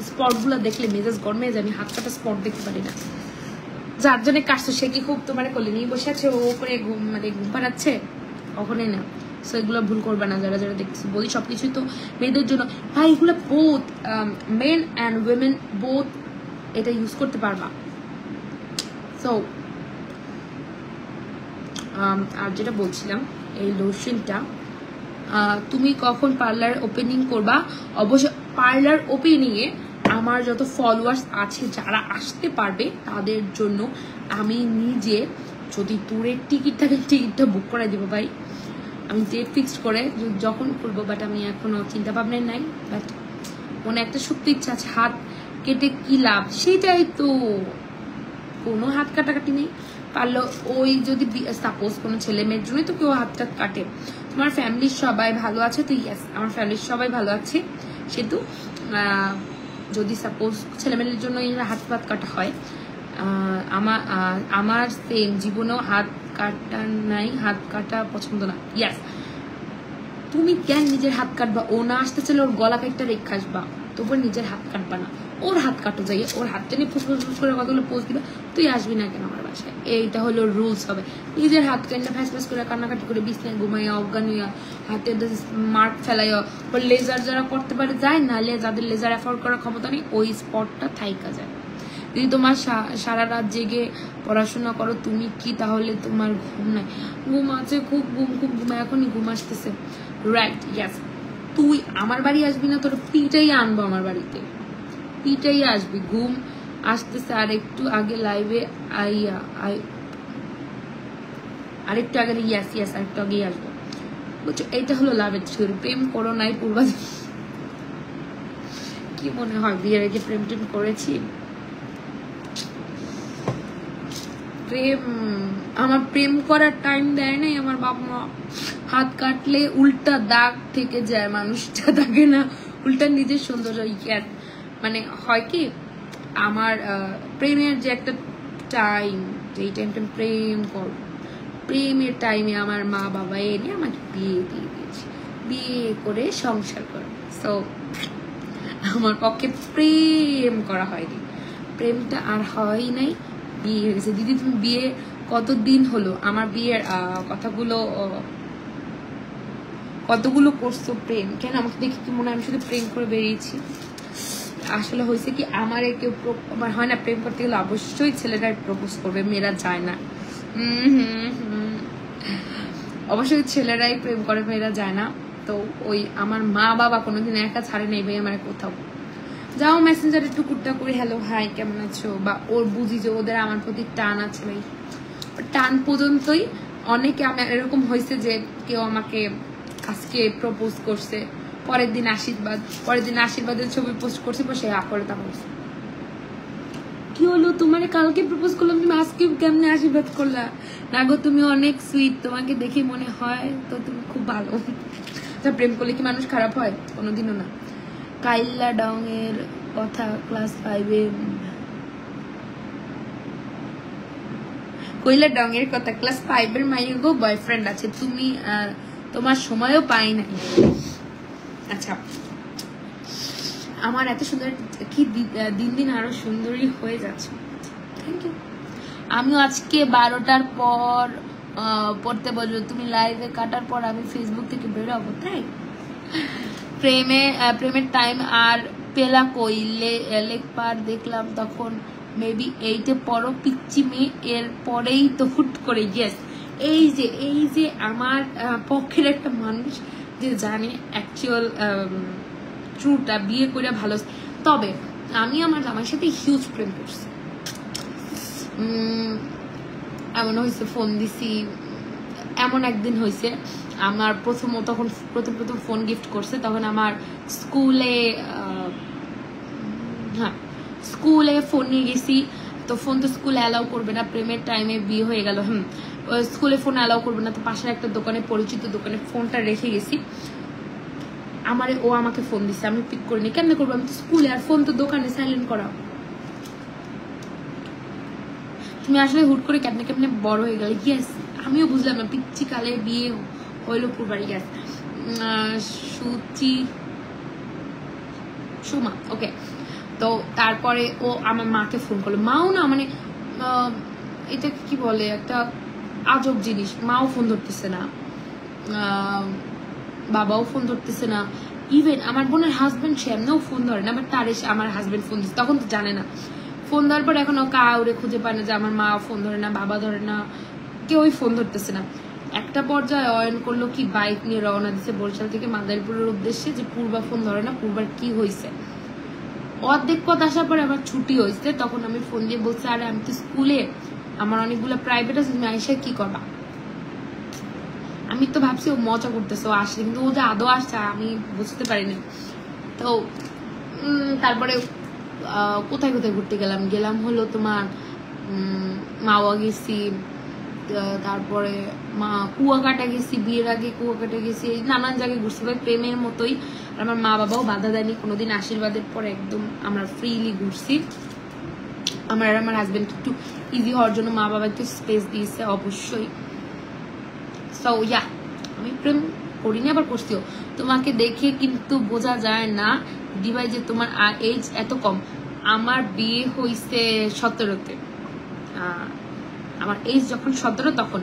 স্পটগুলো দেখলে মেজাজ গরমে যায়, আমি হাত কাটা স্পট দেখতে পারি না। যার জন্য কাটছো সে কি খুব তোমার কোলে নিয়ে বসে আছে, ও করে ঘুম পাড়াচ্ছে? কখনোই না। সো এগুলো ভুল করবে না, যারা দেখছি বলি, সবকিছুই তো মেয়েদের জন্য ভাই, এগুলো both men and women both এটা ইউজ করতে পারবা। সো আর যেটা বলছিলাম, এই লোশনটা তুমি কখন পার্লার ওপেনিং করবা? অবশ্য পার্লার ওপেনিংয়ে আমার যত ফলোয়ার্স আছে, যারা আসতে পারবে তাদের জন্য আমি নিজে, যদি দূরের টিকিট থাকে টিকিটটা বুক করে দিব ভাই, আমি ডেট ফিক্সড করে যখন করবো। বাট আমি এখনো চিন্তা ভাবনাই নাই, বাট মনে একটা সত্যি ইচ্ছা আছে। হাত কেটে কি লাভ? সেটাই তো, কোনো হাত কাটাকাটি নেই। পারলো ওই যদি সাপোজ কোনো ছেলে মেয়ের জন্যই তো কেউ হাতটা কাটে। তোমার ফ্যামিলির সবাই ভালো আছে তো? ইয়েস, আমার ফ্যামিলির সবাই ভালো আছে। সেহেতু যদি সাপোজ ছেলেমেয়ের জন্য হাত কাটা হয়, আমার সেম জীবনেও হাত কাটা নাই, হাত কাটা পছন্দ না। ইয়াস, তুমি কেন নিজের হাত কাটবা? ও না আসতে চাইলে ওর গলা কেটে রেখে আসবা, তবু নিজের হাত কাটবা না। ওর হাত কাটো যাই, ওর হাতটা নিয়ে ফুসফুস করে কতগুলো পোস্ট দিবা, তুই আসবি না কেন আমার বাসায়? এইটা হলো রুলস হবে। নিজের হাত কেটে ফ্যাস করে কান্নাকাটি করে বিছনায় ঘুমাইয়া অজ্ঞান হইয়া হাতে মার্ক ফেলাইয়া, ওর লেজার যারা করতে পারে যায়, নাহলে যাদের লেজার অ্যাফোর্ড করার ক্ষমতা নেই, ওই স্পটটা থাইকা যায়। যদি তোমার সারা রাত জেগে পড়াশোনা করো তুমি কি তাহলে তোমার ঘুম নাই? ঘুম আছে, খুব ঘুম, এখনই ঘুম আসতেছে। রাইট, ইয়াস। তুই আমার বাড়ি আসবি না, তোর পিটাই আনবো আমার বাড়িতে, পিটাই আসবি। ঘুম আসতেছে। আর একটু আগে লাইভে আরেকটু আগে, ইয়াস আরেকটু আগেই আসবো, বুঝছো? এইটা হলো লাভের থিওরি। প্রেম করো নাই পূর্বাধ, কি মনে হয় বিয়ের আগে প্রেম টেম করেছি? প্রেম, আমার প্রেম করার টাইম দেয় নাই আমার বাবা মা। হাত কাটলে উল্টা দাগ থেকে যায়, মানুষটা থাকে না উল্টা নিজের সৌন্দর্য। মানে হয় কি, আমার প্রেমের যে একটা টাইম, যেই টাইমটা প্রেম করব, প্রেমের টাইমে আমার মা বাবা এনে আমাকে বিয়ে দিয়ে দিয়েছে, বিয়ে করে সংসার করে। সো আমার পক্ষে প্রেম করা হয়নি, প্রেমটা আর হয় নাই, বিয়ে হয়ে গেছে। দিদি তুমি বিয়ে কতদিন হলো? আমার বিয়ের কতগুলো করছো প্রেম? কেন আমাকে দেখি কি মনে হয় আমি শুধু প্রেম করে বেরিয়েছি? আসলে হয়েছে কি, আমার কেউ আমার হয় না, প্রেম করতে গেলে অবশ্যই ছেলেরাই প্রপোজ করবে, মেয়েরা যায় না। অবশ্যই ছেলেরাই প্রেম করে, মেয়েরা যায় না। তো ওই আমার মা বাবা কোনোদিন একা ছাড়ে নেই ভাই আমার কোথাও। যাও মেসেঞ্জারে টুকুরটা করে হ্যালো হাই কেমন আছো, বা ওর বুঝি যে ওদের আমার প্রতি টান আছে ভাই, টান পর্যন্তই। অনেকে আমার এরকম হয়েছে যে কেউ আমাকে আজকে প্রপোজ করছে, পরের দিন আশীর্বাদের ছবি পোস্ট করছে, সে করে তা বলছে কি হলো তোমার কালকে প্রপোজ করলাম, তুমি আজকে কেমনে আশীর্বাদ করলা? না গো তুমি অনেক সুইট, তোমাকে দেখে মনে হয় তো তুমি খুব ভালো। প্রেম করলে কি মানুষ খারাপ হয়? কোনোদিনও না। কাইল্লা ডং এর কথা ক্লাস 5-এ, কইলা ডং এর কথা ক্লাস 5-এর মাইয়ের গো বয়ফ্রেন্ড আছে, তুমি তোমার সময়ও পাই নাই। আচ্ছা, আমার এত সুন্দর কি দিন দিন আরো সুন্দরী হয়ে যাচ্ছে, থ্যাংক ইউ। আমিও আজকে 12টার পর পড়তে বলবো, তুমি লাইভে কাটার পর আমি ফেসবুক থেকে বেরোবো, তাই? প্রেমের টাইম আর পেলা কইলে লেখবার দেখলাম তখন মেবি 8-এ পড়ো পিচ্চি মেয়ে, এর পরেই তো হুট করে ইয়েস। এই যে আমার পক্ষের একটা মানুষ যে জানে অ্যাকচুয়াল ট্রুটা, বিয়ে করে ভালো। তবে আমি আমার জামাইয়ের সাথে হিউজ প্রেম করছি। এমন হয়েছে ফোন দিছি, এমন একদিন হয়েছে আমার প্রথম ফোন গিফট করছে, তখন আমার স্কুলে ফোন নিয়ে গেছি। তো ফোন তো স্কুলে অ্যালাউ করবে না, প্রেমের টাইমে বিয়ে হয়ে গেল। স্কুলে ফোন অ্যালাউ করবে না, তো পাশের একটা দোকানে, পরিচিত দোকানে ফোনটা রেখে গেছি। ও আমাকে ফোন দিছে, আমি পিক করিনি। কেমনে করবো, আমি তো স্কুলে, আর ফোন তো দোকানে সাইলেন্ট করা। তুমি আসলে হুট করে কেমনে বড় হয়ে গেলে। ইয়েস, আমিও বুঝলাম না, পিচ্ছি কালে বিয়ে হইলো পুরবাড়ি। ইয়েস, সুমা, ওকে। তো তারপরে ও আমার মাকে ফোন করলো, মাও না, মানে এটা কি বলে, একটা আজব জিনিস, মাও ফোন ধরতেছে না, বাবাও ফোন ধরতেছে না, ইভেন আমার বোনের হাজবেন্ড সে এমনিও ফোন ধরে না, বাট তার এসে আমার হাজবেন্ড ফোন দিচ্ছে, তখন তো জানে না। ফোন দেওয়ার পর এখন ও কাউরে খুঁজে পায় না, যে আমার মা ফোন ধরে না, বাবা ধরে না, কেউই ফোন ধরতেছে না। একটা পর্যায়ে অয়ন করলো কি, বাইক নিয়ে রওনা দিচ্ছে বরিশাল থেকে মাদারীপুরের উদ্দেশ্যে, যে পূর্বা ফোন ধরে না, পূর্বার কি হয়েছে। অর্ধেক পথ আসার পরে আবার ছুটি হয়েছে, তখন আমি ফোন দিয়ে বলছি, আরে আমি তো স্কুলে, আমার অনেকগুলো প্রাইভেট আছে, তুমি আইসা কি করবা? আমি তো ভাবছি ও মজা করতেছে, ও আসছে, কিন্তু ও যে আদৌ আসছে আমি বুঝতে পারিনি। তো তারপরে কোথায় ঘুরতে গেলাম হলো তোমার মাওয়া গেছি, তারপরে কুয়াকাটা গেছি, বিয়ের আগে কুয়াকাটা গেছি, নানান জায়গায় ঘুরছি ভাই, প্রেমের মতোই। আর আমার মা বাবাও বাধা দেয়নি কোনোদিন, আশীর্বাদের পরে একদম আমরা ফ্রিলি ঘুরছি। আমার হাজবেন্ড একটু ইজি হওয়ার জন্য মা বাবা একটু স্পেস দিয়েছে অবশ্যই। সো ইয়া, আমি প্রেম করিনি, আবার করছিও। তোমাকে দেখে কিন্তু বোঝা যায় না দিভাই যে তোমার এজ এত কম। আমার বিয়ে হয়েছে 17-তে, আমার এজ যখন 17 তখন।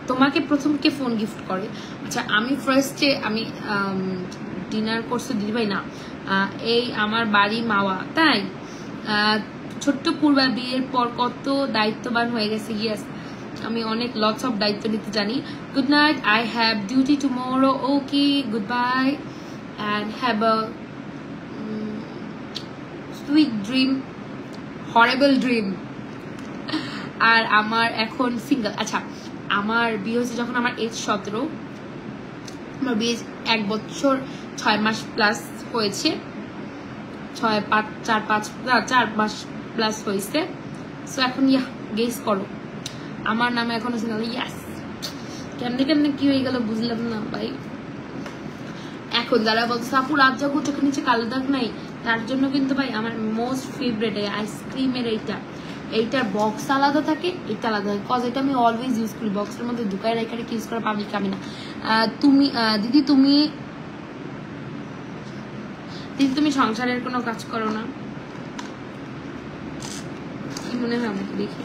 তোমাকে প্রথম কে ফোন গিফট করে? আচ্ছা, আমি ফার্স্টে আমি ডিনার করছি দিদিভাই না, এই আমার বাড়ি মাওয়া, তাই ছোট্ট পূর্বা বিয়ের পর কত দায়িত্ববান হয়ে গেছে। ইয়েস, আমি অনেক লটস অফ দায়িত্ব নিতে জানি। Good night, I have duty tomorrow, okay goodbye and have a sweet dream, horrible dream. আর আমার এখন সিঙ্গেল। আচ্ছা, আমার বিয়ে হয়েছে যখন আমার এজ 17, আমার বিয়ে 1 বছর 6 মাস প্লাস হয়েছে, 4 মাস প্লাস হয়েছে। সো এখন গেস করো আমার নামে এখনো ছিল ইয়াস, কেমনে কেমনে কি হয়ে গেল বুঝলাম না ভাই। এখন যারা বলছে আপু রাত জাগো চোখের নিচে কালো দাগ নাই, তার জন্য কিন্তু ভাই আমার মোস্ট ফেভারিট এই আইসক্রিমের এইটার বক্স আলাদা থাকে, এটা আলাদা থাকে, কজ এটা আমি অলওয়েজ ইউজ করি, বক্সের মধ্যে ঢুকায় রেখে রেখে ইউজ করা পাবলিক আমি না। তুমি দিদি তুমি সংসারের কোনো কাজ করো না কি মনে হয় আমাকে দেখি?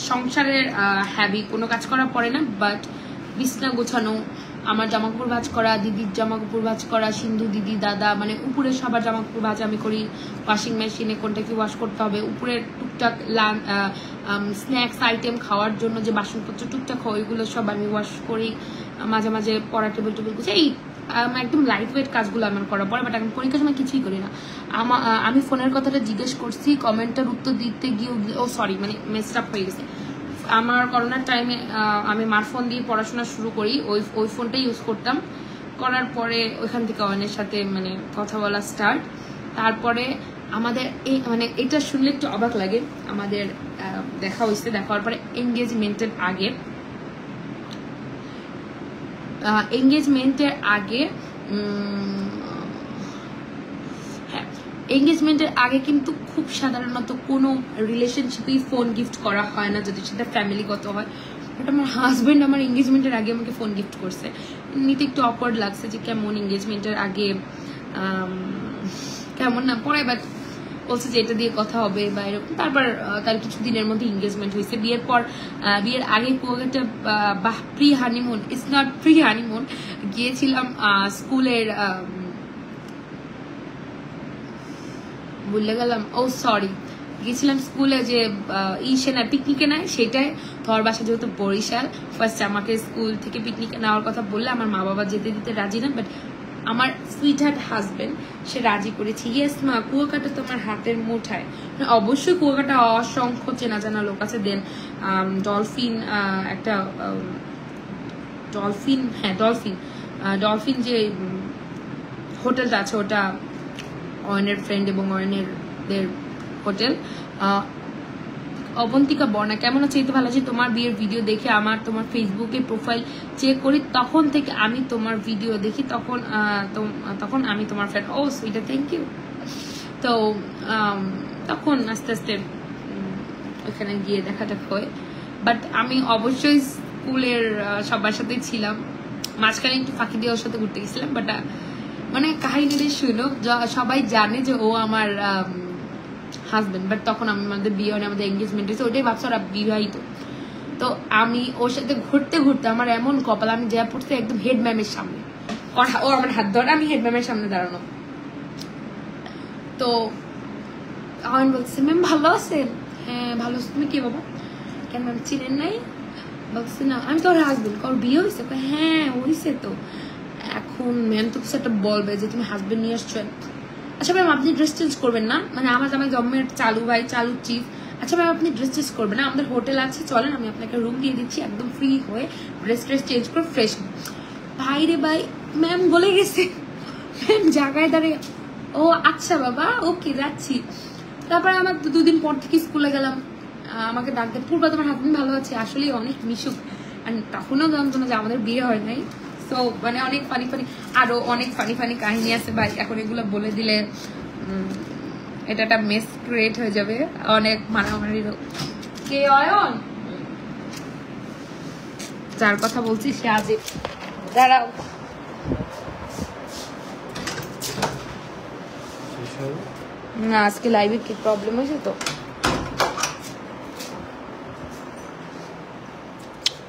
সংসারের হ্যাভি কোনো কাজ করা পড়ে না, বাট বিছনা গোছানো, আমার জামা কাপড় ভাঁজ করা, দিদির জামা কাপড় ভাঁজ করা, সিন্ধু দিদি দাদা মানে উপরের সবার জামা কাপড় ভাঁজ আমি করি ওয়াশিং মেশিনে, কোনটা কি ওয়াশ করতে হবে, উপরের টুকটাক স্ন্যাক্স আইটেম খাওয়ার জন্য যে বাসনপত্র টুকটাক হয় ওইগুলো সব আমি ওয়াশ করি, মাঝে মাঝে পড়া টেবিল গুছে, এই একদম লাইট ওয়েট কাজগুলো আমার করা পড়ে। বাট এখন পরীক্ষার সময় কিছুই করি না। আমি ফোনের কথাটা জিজ্ঞেস করছি, কমেন্টের উত্তর দিতে গিয়ে ও সরি মানে মেসড আপ হয়ে গেছে। আমার করোনার টাইমে আমি মার ফোন দিয়ে পড়াশোনা শুরু করি, ওই ফোনটাই ইউজ করতাম। করার পরে ওইখান থেকে অনেকের সাথে মানে কথা বলা স্টার্ট। তারপরে আমাদের এই মানে এটা শুনলে একটু অবাক লাগে, আমাদের দেখা হয়েছে, দেখা হওয়ার পরে এঙ্গেজমেন্টের আগে কিন্তু খুব সাধারণত কোনো রিলেশনশিপেই ফোন গিফট করা হয় না যদি সেটা ফ্যামিলিগত হয়। বাট আমার হাজবেন্ড আমার এঙ্গেজমেন্টের আগে আমাকে ফোন গিফট করছে, নিতে একটু অকওয়ার্ড লাগছে যে কেমন এঙ্গেজমেন্টের আগে কেমন না পরে, বাট বলছে যে এটা দিয়ে কথা হবে বা এরকম। তারপর তার কিছুদিনের মধ্যে এঙ্গেজমেন্ট হয়েছে। বিয়ের আগে Kuakata pre honeymoon, it's not pre honeymoon, গিয়েছিলাম স্কুলের ভুলে গেলাম, ও সরি গিয়েছিলাম স্কুলে যে সেনা পিকনিকে নেয় সেটাই। তোর বাসা যেহেতু বরিশাল, ফার্স্ট আমাকে স্কুল থেকে পিকনিকে নেওয়ার কথা বললে আমার মা বাবা যেতে দিতে রাজি না, বাট আমার সুইট হার্ট হাজবেন্ড সে রাজি করেছে। ইয়েস মা, কুয়াকাটা তো আমার হাতের মুঠায়। অবশ্যই কুয়াকাটা অসংখ্য চেনা জানা লোক আছে। দেন ডলফিন একটা ডলফিন যে হোটেলটা আছে ওটা অয়নের ফ্রেন্ড এবং অয়নের হোটেল। অবন্তিকা বর্ণা কেমন আছে? এই তো ভালো আছে। তোমার বিয়ের ভিডিও দেখে তোমার ফেসবুকে প্রোফাইল চেক করি, তখন থেকে আমি তোমার ভিডিও দেখি, তখন আমি তোমার ফ্রেন্ড। ও সুইটা, থ্যাংক ইউ। তো তখন আস্তে আস্তে ওখানে গিয়ে দেখা হয়, বাট আমি অবশ্যই স্কুলের সবার সাথেই ছিলাম, মাঝখানে একটু ফাঁকি দিয়ে ওর সাথে ঘুরতে গেছিলাম। বাট মানে কাহিনীটা শুনো, সবাই জানে যে ও আমার হাজবেন্ড, বাট তখন আমাদের বিয়ে হয়, আমাদের এঙ্গেজমেন্ট হয়েছে, ওটাই ভাবছে ওরা বিবাহিত। তো আমি ওর সাথে ঘুরতে ঘুরতে আমার এমন কপাল, আমি যা পড়ছি একদম হেড ম্যামের সামনে, ও আমার হাত ধরে, আমি হেড ম্যামের সামনে দাঁড়ানো। তো আমি বলছি ম্যাম ভালো আছেন? হ্যাঁ ভালো আছি। তুমি কি বাবা? কেন ম্যাম চিনেন নাই? বলছি না আমি তোর হাজবেন্ড। ওর বিয়ে হয়েছে? হ্যাঁ হয়েছে। তো এখন ম্যাম তো কিছু একটা বলবে যে তুমি হাজবেন্ড নিয়ে আসছো। আচ্ছা ম্যাম আপনি ড্রেস চেঞ্জ করবেন না? মানে আমার জামাই জম্মের চালু ভাই, চালু চিফ। আচ্ছা ম্যাম আপনি ড্রেস চেঞ্জ করবেন না? আমাদের হোটেল আছে, চলেন আমি আপনাকে রুম দিয়ে দিচ্ছি, একদম ফ্রি হয়ে ড্রেস চেঞ্জ করে ফ্রেশ। ভাই রে ভাই, ম্যাম বলে গেছে। ম্যাম জায়গায় দাঁড়িয়ে ও আচ্ছা বাবা ওকে যাচ্ছি। তারপরে আমার 2 দিন পর থেকে স্কুলে গেলাম, আমাকে ডাকতে পূর্বা তোমার হাজবেন্ড ভালো আছে, আসলে অনেক মিশুক। আর তখনও জানতো না যে আমাদের বিয়ে হয় নাই। তো মানে অনেক আরো অনেক ফানি কাহিনী আছে ভাই, এখন এগুলো বলে দিলে এটা একটা মেস ক্রিয়েট হয়ে যাবে, অনেক মারামারিরও। কে অয়ন যার কথা বলছি সে আজ দাঁড়াও না, আজকে লাইভে কি প্রবলেম হয়েছে তো,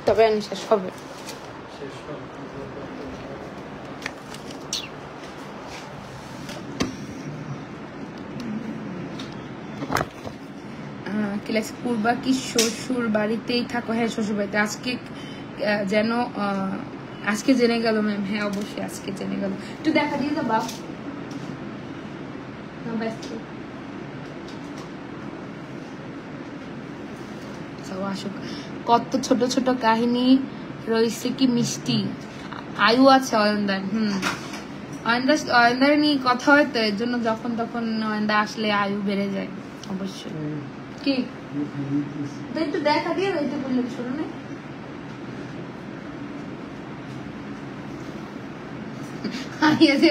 তবে আমি শেষ হবে। পূর্বা কি শ্বশুর বাড়িতেই থাকো? হ্যাঁ শ্বশুর বাড়িতে। আজকে যেন আজকে জেনে গেল ম্যাম। হ্যাঁ অবশ্যই আজকে জেনে গেল। একটু দেখা দিয়ে যাও বাপ, আসুক। কত ছোট ছোট কাহিনী রয়েছে কি মিষ্টি। আয়ু আছে অয়নদান, অয়েন্দার নিয়ে কথা হয় তো, এর জন্য যখন তখন অয়েন্দা আসলে আয়ু বেড়ে যায় অবশ্যই। কি একটু দেখা দিয়ে একটু বললে শোনো না,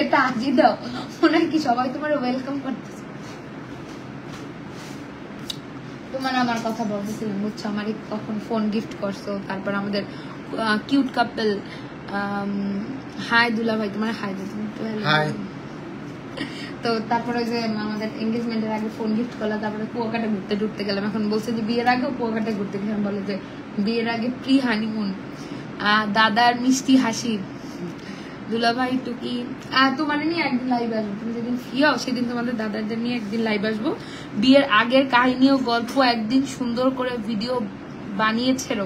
এটা আজি দাও মনে কি সবাই তোমার ওয়েলকাম করতেছে। তোমার আমার কথা বলতেছিলাম বুঝছো, আমার কখন ফোন গিফট করছো, তারপর আমাদের কিউট কাপল। হাই দুলা ভাই, তোমার হাই দিতে তো তারপরে ওই যে আমাদের এঙ্গেজমেন্টের আগে ফোন গিফট করলাম, তারপরে কুয়াকাটা ঘুরতে ঢুকতে গেলাম। এখন বলছে যে বিয়ের আগেও কুয়াকাটা ঘুরতে গেলাম, বলে যে বিয়ের আগে প্রি হানিমুন। দাদার মিষ্টি হাসি, দুলাভাই টুকি। তোমার নিয়ে একদিন লাইভ আসবো, তুমি যেদিন ফ্রি হও সেদিন তোমাদের দাদাদের নিয়ে একদিন লাইভ আসবো। বিয়ের আগের কাহিনী ও গল্প একদিন সুন্দর করে ভিডিও বানিয়েছিল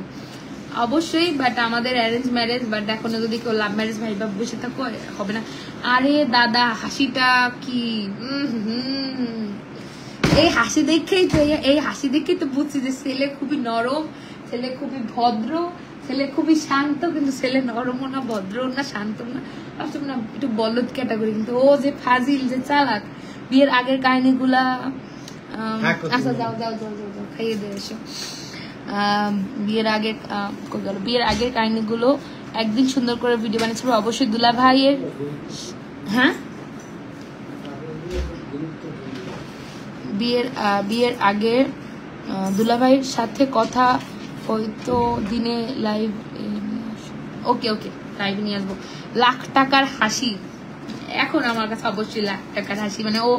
অবশ্যই, বাট আমাদের অ্যারেঞ্জ ম্যারেজ, বাট এখনো যদি কেউ লাভ ম্যারেজ ভাই বা বসে থাকো হবে না। আরে দাদা হাসিটা কি, এই হাসি দেখেই তো, এই হাসি দেখেই তো বুঝছি যে ছেলে খুবই নরম, ছেলে খুবই ভদ্র, ছেলে খুবই শান্ত। কিন্তু ছেলে নরমও না, ভদ্রও না, শান্ত না, ভাবছিলাম না একটু বলদ ক্যাটাগরি। কিন্তু ও যে ফাজিল, যে চালাক। বিয়ের আগের কাহিনীগুলা, আচ্ছা যাও যাও যাও যাও যাও খাইয়ে দিয়ে এসো। বিয়ের আগের কাহিনীগুলো একদিন সুন্দর করে ভিডিও বানিয়েছিল অবশ্যই দুলা ভাইয়ের। হ্যাঁ, বিয়ের আগে দুলাভাইয়ের সাথে কথা হয়তো দিনে লাইভ। ওকে ওকে, লাইভ নিয়ে আসবো। লাখ টাকার হাসি, এখন আমার কাছে অবশ্যই লাখ টাকার হাসি, মানে ও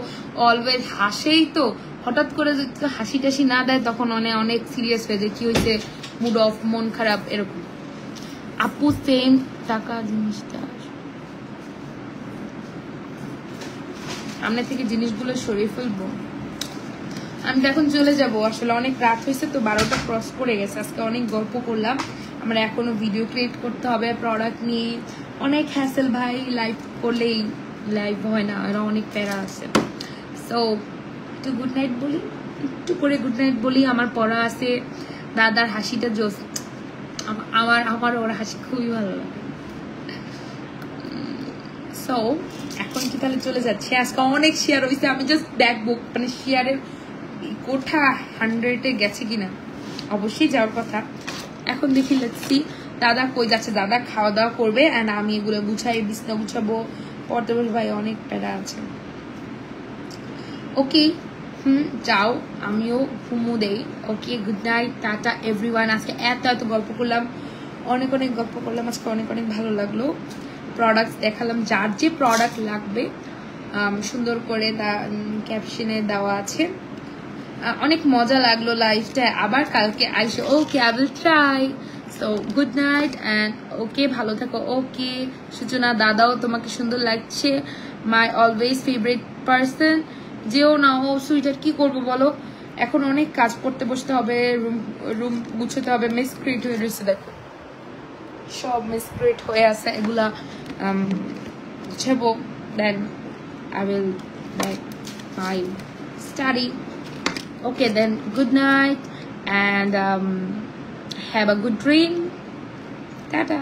অলওয়েজ হাসেই তো, হঠাৎ করে যদি হাসি টাসি না দেয় তখন অনেক সিরিয়াস হয়ে যায়, কি হয়েছে, মুড অফ, মন খারাপ এরকম। আপু সেম টাকা জিনিসটা সামনে থেকে জিনিসগুলো সরিয়ে ফেলবো। আমি তো এখন চলে যাব, আসলে অনেক রাত হয়েছে তো, 12টা ক্রস করে গেছে। আজকে অনেক গল্প করলাম, আমরা এখনো ভিডিও ক্রিয়েট করতে হবে প্রোডাক্ট নিয়ে, অনেক হ্যাসেল ভাই। লাইভ করলেই লাইভ হয় না, এরা অনেক প্যারা আছে। সো একটু গুড নাইট বলি, একটু করে গুড নাইট বলি। আমার পড়া আছে, দাদার হাসিটা জোস, আমার ওর হাসি খুবই ভালো লাগে। সো এখন কি তাহলে চলে যাচ্ছে? আজকে অনেক শেয়ার হয়েছে, আমি জাস্ট দেখবো মানে শেয়ারের কোঠা 100-এ গেছে কিনা, অবশ্যই যাওয়ার কথা। এখন দেখি লেটসি দাদা কই যাচ্ছে, দাদা খাওয়া দাওয়া করবে এন্ড আমি এগুলো গুছাই, বিছনা গুছাবো, পড়তে বসে, ভাই অনেক প্যারা আছে। ওকে যাও, আমিও ঘুমো দেই। Okay good night, tata everyone. আজকে এত গল্প করলাম, অনেক গল্প করলাম আজকে, অনেক ভালো লাগলো। প্রোডাক্ট দেখালাম, যার যে প্রোডাক্ট লাগবে সুন্দর করে ক্যাপশনে দেওয়া আছে। অনেক মজা লাগলো লাইফটা, আবার কালকে আইসো। Okay I will try. So good night and okay, ভালো থাকো। ওকে সূচনা, দাদাও তোমাকে সুন্দর লাগছে, মাই অলওয়েজ ফেভারিট পার্সন। যেও না ও সুইটার, কি করবো বলো, এখন অনেক কাজ করতে বসতে হবে, রুম গুছাতে হবে। মিসক্রিয়েট হয়ে রয়েছে, দেখো সব মিসক্রিয়েট হয়ে আছে, এগুলা গুছাবো, then I will back my study. Okay, then good night and have a good dream. Tata.